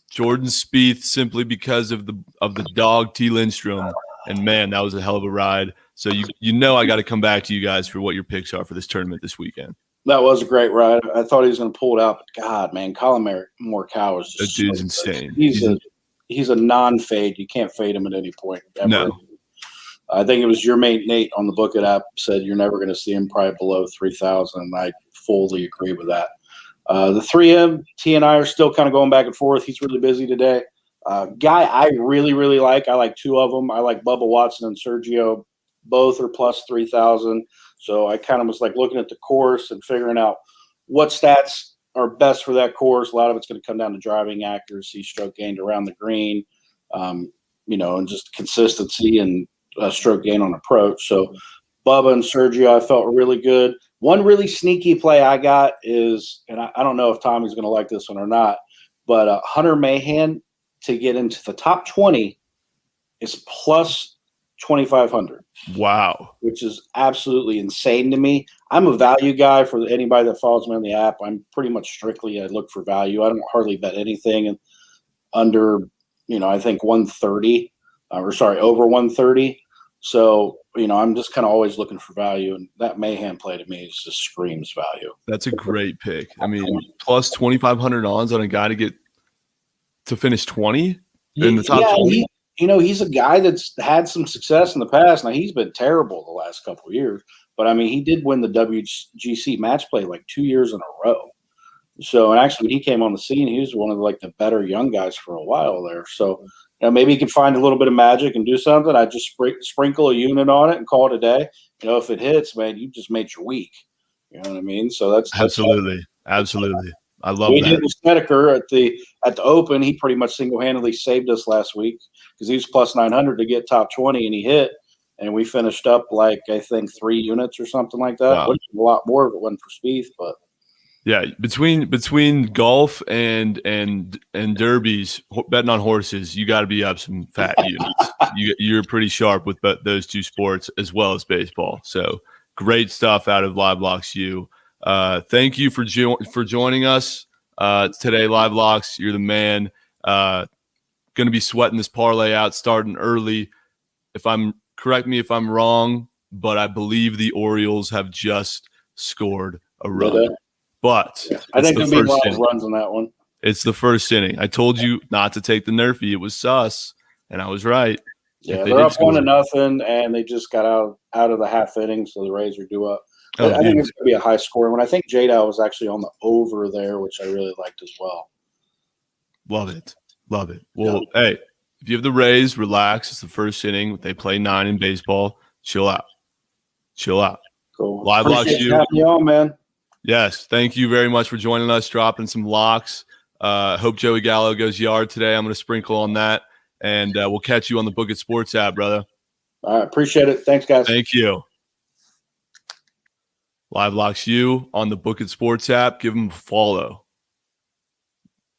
Jordan Spieth simply because of the dog T. Lindstrom. And, man, that was a hell of a ride. So, you know I got to come back to you guys for what your picks are for this tournament this weekend. That was a great ride. I thought he was going to pull it out, but God, man, Colin Morikawa is just that dude's insane. He's a non-fade. You can't fade him at any point ever. No. I think it was your mate Nate on the Book It app said you're never going to see him probably below 3,000, and I fully agree with that. The 3M, T and I are still kind of going back and forth. He's really busy today. Guy I really, really like. I like two of them. I like Bubba Watson and Sergio. Both are plus 3,000. So I kind of was like looking at the course and figuring out what stats are best for that course. A lot of it's going to come down to driving accuracy, stroke gained around the green, and just consistency and stroke gain on approach. So Bubba and Sergio, I felt really good. One really sneaky play I got is, and I don't know if Tommy's going to like this one or not, but Hunter Mahan to get into the top 20 is plus 2,500. Wow. Which is absolutely insane to me. I'm a value guy for anybody that follows me on the app. I'm pretty much strictly, I look for value. I don't hardly bet anything under, I think 130 over 130. So, I'm just kind of always looking for value. And that Mahan play to me just screams value. That's a great pick. I mean, plus 2,500 odds on a guy to finish 20 in the top 20. He's a guy that's had some success in the past. Now, he's been terrible the last couple of years. But, I mean, he did win the WGC match play like 2 years in a row. So, and actually, when he came on the scene, he was one of the better young guys for a while there. So, maybe he could find a little bit of magic and do something. I just sprinkle a unit on it and call it a day. If it hits, man, you just made your week. You know what I mean? So that's absolutely. I love we that. did with Snedeker at the Open. He pretty much single-handedly saved us last week because he was plus 900 to get top 20, and he hit. And we finished up I think 3 units or something like that. Wow. Which is a lot more if it wasn't for Spieth, but yeah, between golf and derbies, betting on horses, you got to be up some fat units. You're pretty sharp with those two sports as well as baseball. So great stuff out of Live Locks U. Thank you for joining us today, Live Locks. You're the man. Going to be sweating this parlay out starting early. Correct me if I'm wrong, but I believe the Orioles have just scored a run. But I think there'll be a lot of runs on that one. It's the first inning. I told you not to take the Nerfy. It was sus, and I was right. Yeah, they're up 1-0, and they just got out of the half inning, so the Rays are due up. I think it's going to be a high score one. I think J-Dow was actually on the over there, which I really liked as well. Love it. Well, hey, if you have the Rays, relax. It's the first inning. They play 9 in baseball. Chill out. Cool. Live Locks U. Having you on, man. Yes, thank you very much for joining us, dropping some locks. Hope Joey Gallo goes yard today. I'm going to sprinkle on that, and we'll catch you on the Book It Sports app, brother. All right, appreciate it. Thanks, guys. Thank you. Live Locks U on the Book It Sports app. Give them a follow.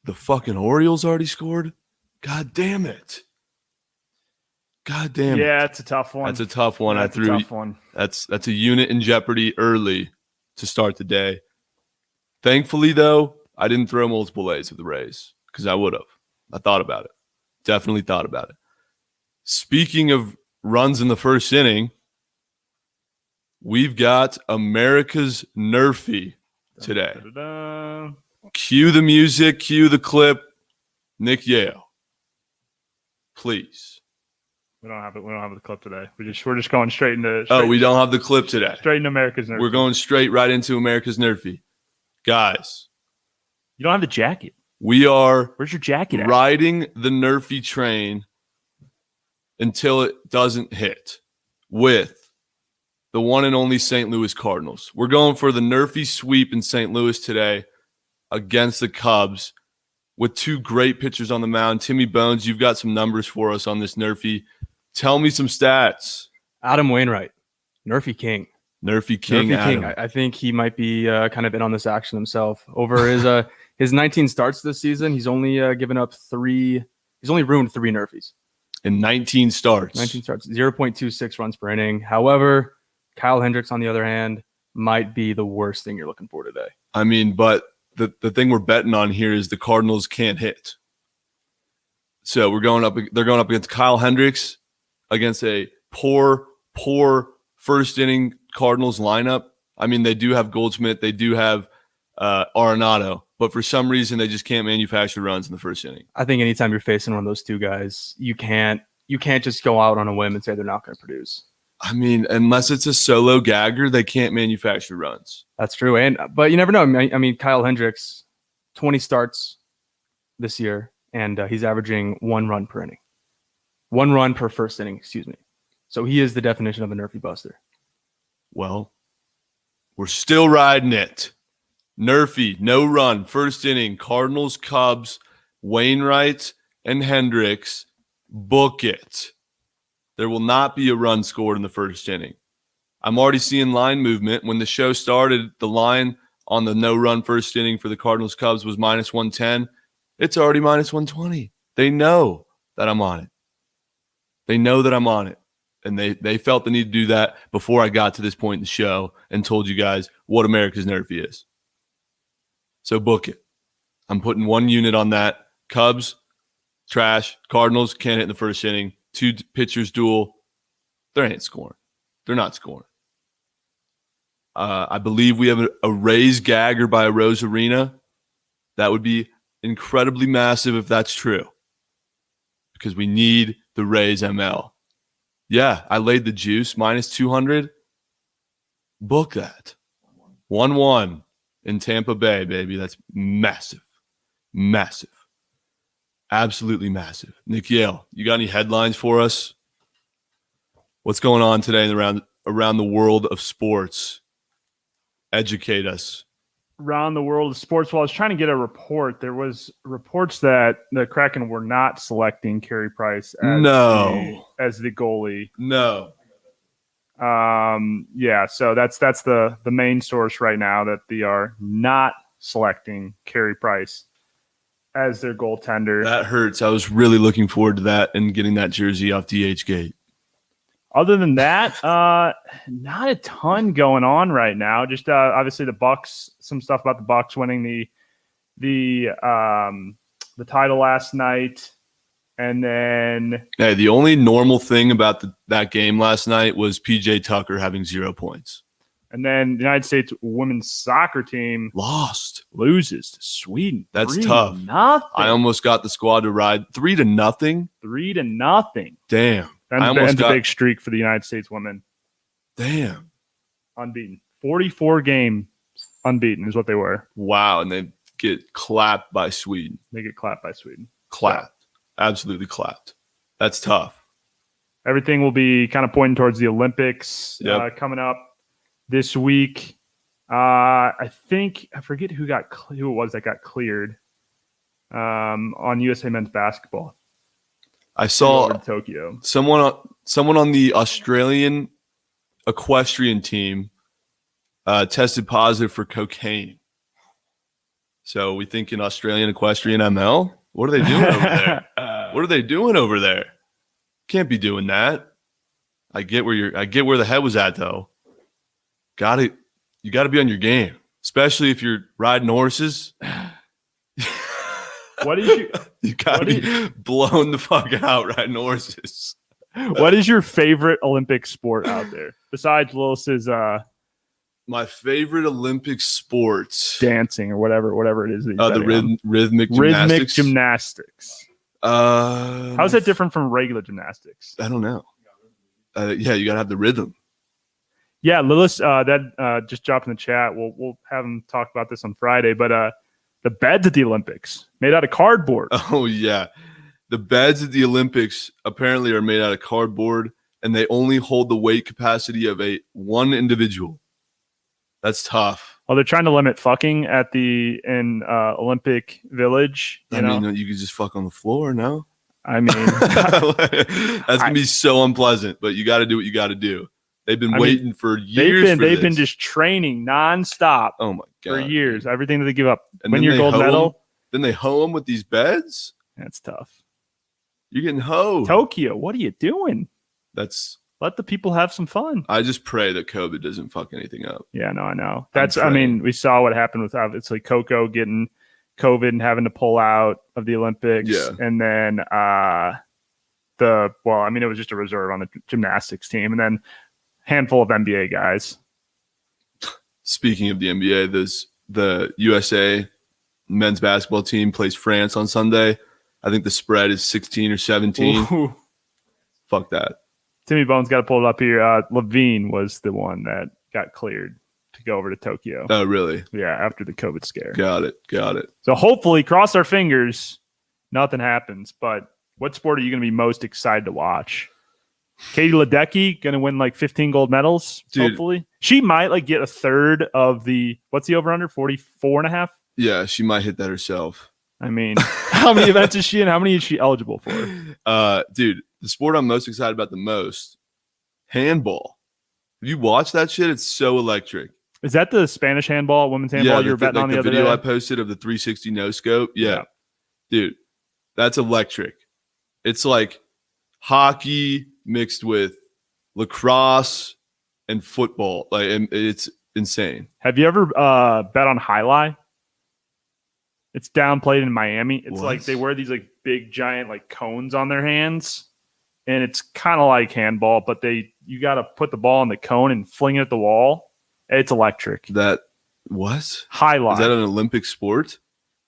The fucking Orioles already scored? God damn it. Yeah, it's a tough one. That's a tough one. That's a tough one. That's a unit in jeopardy early to start the day. Thankfully, though, I didn't throw multiple A's with the Rays because I would have. I thought about it. Definitely thought about it. Speaking of runs in the first inning, we've got America's Nerfy today. Da-da-da. Cue the music, cue the clip. Nick Yale, please. We don't have it. We don't have the clip today. We're just going straight into. We don't have the clip today. Straight into America's Nerfy. We're going straight right into America's Nerfy, guys. You don't have the jacket. We are. Where's your jacket at? Riding the Nerfy train until it doesn't hit with the one and only St. Louis Cardinals. We're going for the Nerfy sweep in St. Louis today against the Cubs with 2 great pitchers on the mound. Timmy Bones, you've got some numbers for us on this Nerfy. Tell me some stats. Adam Wainwright, Nerfy King. Nerfy King. I think he might be kind of in on this action himself. Over his 19 starts this season, he's only given up 3. He's only ruined 3 Nerfies. In 19 starts. 0.26 runs per inning. However, Kyle Hendricks, on the other hand, might be the worst thing you're looking for today. I mean, but the thing we're betting on here is the Cardinals can't hit. So they're going up against Kyle Hendricks, against a poor first inning Cardinals lineup. I mean, they do have Goldschmidt, they do have Arenado, but for some reason they just can't manufacture runs in the first inning. I think anytime you're facing one of those two guys, you can't just go out on a whim and say they're not going to produce. I mean, unless it's a solo gagger, they can't manufacture runs. That's true, but you never know. I mean, Kyle Hendricks, 20 starts this year, and he's averaging 1 run per inning, 1 run per first inning. Excuse me. So he is the definition of a Nerfy buster. Well, we're still riding it. Nerfy, no run, first inning, Cardinals, Cubs, Wainwright, and Hendricks. Book it. There will not be a run scored in the first inning. I'm already seeing line movement. When the show started, the line on the no-run first inning for the Cardinals Cubs was -110. It's already -120. They know that I'm on it. They know that I'm on it. And they felt the need to do that before I got to this point in the show and told you guys what America's Nerfy is. So book it. I'm putting 1 unit on that. Cubs, trash. Cardinals can't hit in the first inning. 2 pitchers duel. They ain't scoring. They're not scoring. I believe we have a Rays gagger by Rose Arena. That would be incredibly massive if that's true, because we need the Rays ML. Yeah, I laid the juice, -200. Book that. 1-1 in Tampa Bay, baby. That's massive. Massive. Absolutely massive. Nick Yale, you got any headlines for us? What's going on today around the world of sports? Educate us. Around the world of sports, well, I was trying to get a report. There was reports that the Kraken were not selecting Carey Price as the goalie. No. Yeah, so that's the main source right now, that they are not selecting Carey Price as their goaltender. That hurts. I was really looking forward to that and getting that jersey off DH Gate. Other than that, not a ton going on right now. Just obviously the Bucks. Some stuff about the Bucks winning the title last night, and then the only normal thing about that game last night was PJ Tucker having 0 points. And then the United States women's soccer team loses to Sweden. That's tough. 3-0. I almost got the squad to ride 3-0. 3-0. Damn. Ends a big streak for the United States women. Damn. Unbeaten. 44 games unbeaten is what they were. Wow. And they get clapped by Sweden. Clapped. Absolutely clapped. That's tough. Everything will be kind of pointing towards the Olympics coming up this week. I forget who it was that got cleared on USA men's basketball. I saw Tokyo. Someone on the Australian equestrian team tested positive for cocaine. So we think in Australian equestrian ML? What are they doing over there? Can't be doing that. I get where the head was at though. You gotta be on your game, especially if you're riding horses. You gotta be blown the fuck out riding horses. What is your favorite Olympic sport out there besides Lewis's? My favorite Olympic sports, dancing or whatever it is. The rhythmic gymnastics. How's that different from regular gymnastics? I don't know. You gotta have the rhythm. Yeah, Lillis, that just dropped in the chat. We'll have him talk about this on Friday, but the beds at the Olympics made out of cardboard. Oh yeah, the beds at the Olympics apparently are made out of cardboard, and they only hold the weight capacity of one individual. That's tough. Well, they're trying to limit fucking in Olympic Village. You could just fuck on the floor, no? I mean, that's gonna be so unpleasant, but you got to do what you got to do. They've been waiting for years. They've been just training nonstop. Oh my god, for years. Everything that they give up. And win your gold medal. Then they hoe them with these beds. That's tough. You're getting hoed. Tokyo, what are you doing? Let the people have some fun. I just pray that COVID doesn't fuck anything up. Yeah, no, I know. We saw what happened with obviously Coco getting COVID and having to pull out of the Olympics. Yeah. And then it was just a reserve on the gymnastics team. And then handful of NBA guys. Speaking of the NBA, the USA men's basketball team plays France on Sunday. I think the spread is 16 or 17. Ooh. Fuck that. Timmy Bones got to pull it up here. Levine was the one that got cleared to go over to Tokyo. Oh, really? Yeah, after the COVID scare. Got it. So hopefully, cross our fingers, nothing happens. But what sport are you going to be most excited to watch? Katie Ledecky going to win like 15 gold medals, dude. Hopefully. She might get a third of what's the over-under, 44.5? Yeah, she might hit that herself. I mean, how many events is she in? How many is she eligible for? Dude, the sport I'm most excited about the most, handball. Have you watched that shit? It's so electric. Is that the Spanish handball, women's handball you were betting on the other day? The video I posted of the 360 no scope. Yeah. Dude, that's electric. It's like hockey mixed with lacrosse and football. Like, it's insane. Have you ever bet on Highlight? It's downplayed in Miami. It's like they wear these like big giant like cones on their hands, and it's kind of like handball, but you got to put the ball in the cone and fling it at the wall. It's electric. That what? Highlight. Is that an Olympic sport?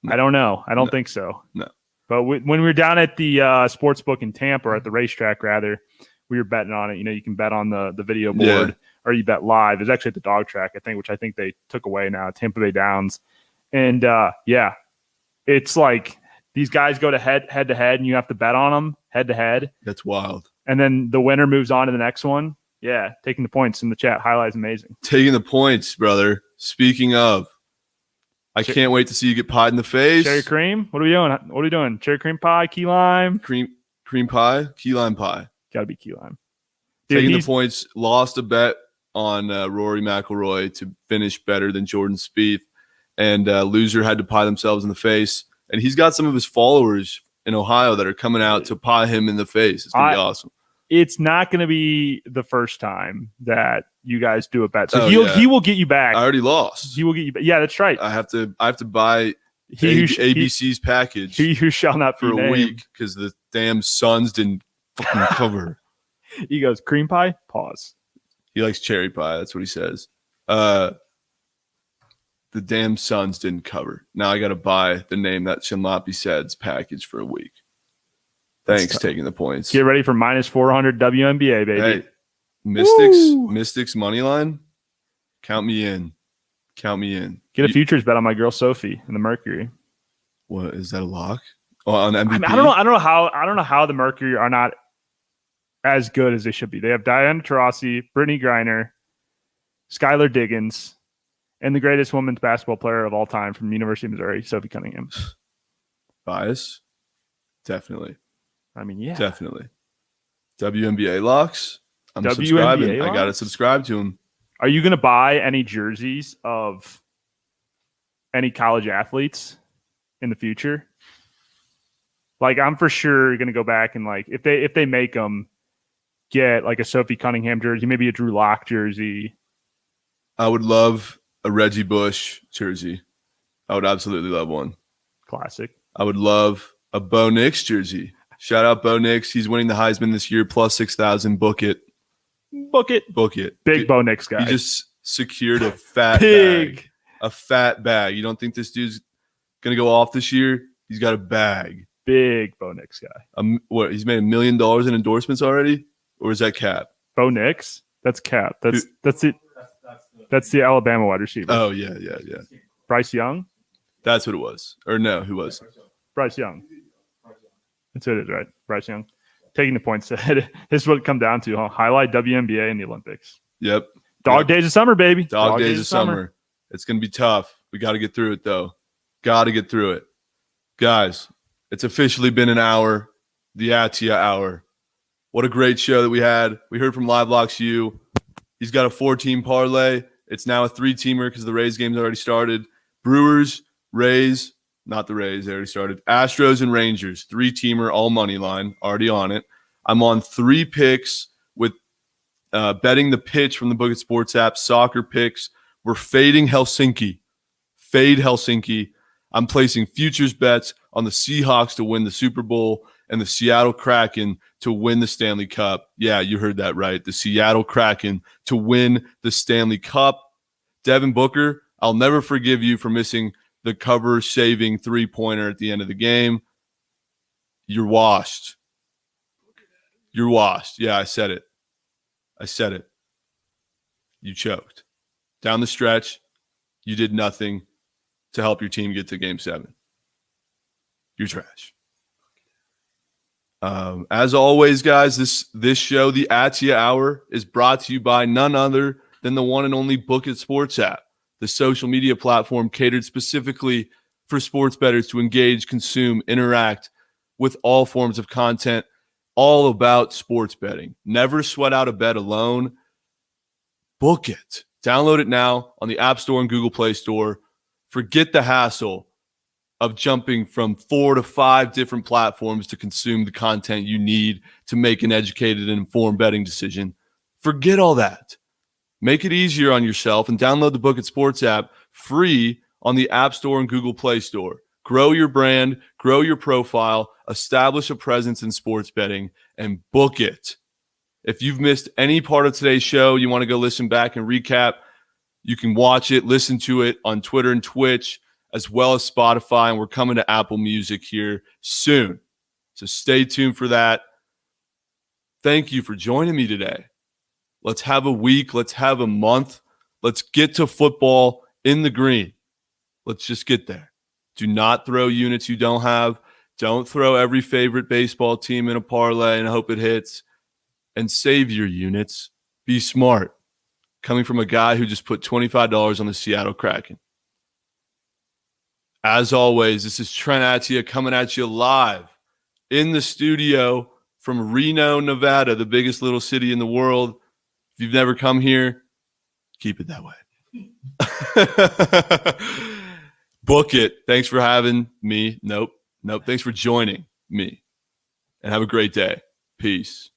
No. I don't know. I don't think so. No. But when we were down at the sports book in Tampa, or at the racetrack rather, we were betting on it. You know, you can bet on the video board, or you bet live. It's actually at the dog track, I think, which I think they took away now, Tampa Bay Downs. And it's like these guys go to head to head, and you have to bet on them head to head. That's wild. And then the winner moves on to the next one. Yeah, taking the points in the chat. Highlight's amazing. Taking the points, brother. Speaking of, I can't wait to see you get pied in the face. Cherry cream? What are we doing? What are we doing? Cherry cream pie, key lime? Cream pie, key lime pie. Got to be key lime. Taking the points. Lost a bet on Rory McIlroy to finish better than Jordan Spieth. And loser had to pie themselves in the face. And he's got some of his followers in Ohio that are coming out to pie him in the face. It's going to be awesome. It's not going to be the first time that you guys do a bet. So he will get you back. I already lost. He will get you back. Yeah, that's right. I have to buy ABC's package. He who shall not be named. For a week because the damn Suns didn't fucking cover. He goes, cream pie? Pause. He likes cherry pie. That's what he says. The damn Suns didn't cover. Now I got to buy the name that shall not be said's package for a week. Thanks, taking the points. Get ready for minus 400 WNBA, baby. Hey, Mystics money line. Count me in. Get a futures bet on my girl Sophie and the Mercury. What is that a lock? Oh, on MVP? I don't know how the Mercury are not as good as they should be. They have Diana Taurasi, Brittany Griner, Skylar Diggins, and the greatest women's basketball player of all time from the University of Missouri, Sophie Cunningham. Bias? Definitely. I mean, yeah. Definitely. WNBA locks? I'm subscribing. I got to subscribe to them. Are you going to buy any jerseys of any college athletes in the future? Like, I'm for sure going to go back and, like, if they make them, get, like, a Sophie Cunningham jersey, maybe a Drew Lock jersey. I would love a Reggie Bush jersey. I would absolutely love one. Classic. I would love a Bo Nix jersey. Shout out Bo Nix. He's winning the Heisman this year, plus 6,000. Book it. Big Bo Nix guy. He just secured a fat bag. A fat bag. You don't think this dude's going to go off this year? He's got a bag. Big Bo Nix guy. What? He's made $1 million in endorsements already? Or is that cap? Bo Nix? That's cap. That's it. That's the Alabama wide receiver. Oh, yeah. Bryce Young? That's what it was. Or no, who was? Bryce Young. That's what it is, right? Bryce Young. Taking the points ahead. This is what it come down to, huh? Highlight WNBA and the Olympics. Yep. Dog days of summer, baby. Dog days of summer. It's going to be tough. We got to get through it, though. Got to get through it. Guys, it's officially been an hour. the Attyah Hour. What a great show that we had. We heard from LiveLock's U. He's got a 4-team parlay. It's now a 3-teamer because the Rays game's already started. Brewers, Rays, not the Rays, they already started. Astros and Rangers, 3-teamer, all money line, already on it. I'm on 3 picks with betting the pitch from the Book It Sports app, soccer picks. We're fading Helsinki. Fade Helsinki. I'm placing futures bets on the Seahawks to win the Super Bowl and the Seattle Kraken to win the Stanley Cup. Yeah, you heard that right. The Seattle Kraken to win the Stanley Cup. Devin Booker, I'll never forgive you for missing the cover-saving 3-pointer at the end of the game. You're washed. You're washed. Yeah, I said it. You choked. Down the stretch, you did nothing to help your team get to Game 7. You're trash. As always, guys, this show, the Attyah Hour, is brought to you by none other than the one and only Book It Sports app, the social media platform catered specifically for sports bettors to engage, consume, interact with all forms of content, all about sports betting. Never sweat out a bet alone. Book it. Download it now on the App Store and Google Play Store. Forget the hassle of jumping from 4 to 5 different platforms to consume the content you need to make an educated and informed betting decision. Forget all that. Make it easier on yourself and download the Book It Sports app free on the App Store and Google Play Store. Grow your brand, grow your profile, establish a presence in sports betting, and book it. If you've missed any part of today's show, you want to go listen back and recap, you can watch it, listen to it on Twitter and Twitch, as well as Spotify, and we're coming to Apple Music here soon. So stay tuned for that. Thank you for joining me today. Let's have a week. Let's have a month. Let's get to football in the green. Let's just get there. Do not throw units you don't have. Don't throw every favorite baseball team in a parlay and hope it hits. And save your units. Be smart. Coming from a guy who just put $25 on the Seattle Kraken. As always, this is Trent Attyah coming at you live in the studio from Reno, Nevada, the biggest little city in the world. If you've never come here, keep it that way. Book it. Thanks for having me. Nope. Thanks for joining me. And have a great day. Peace.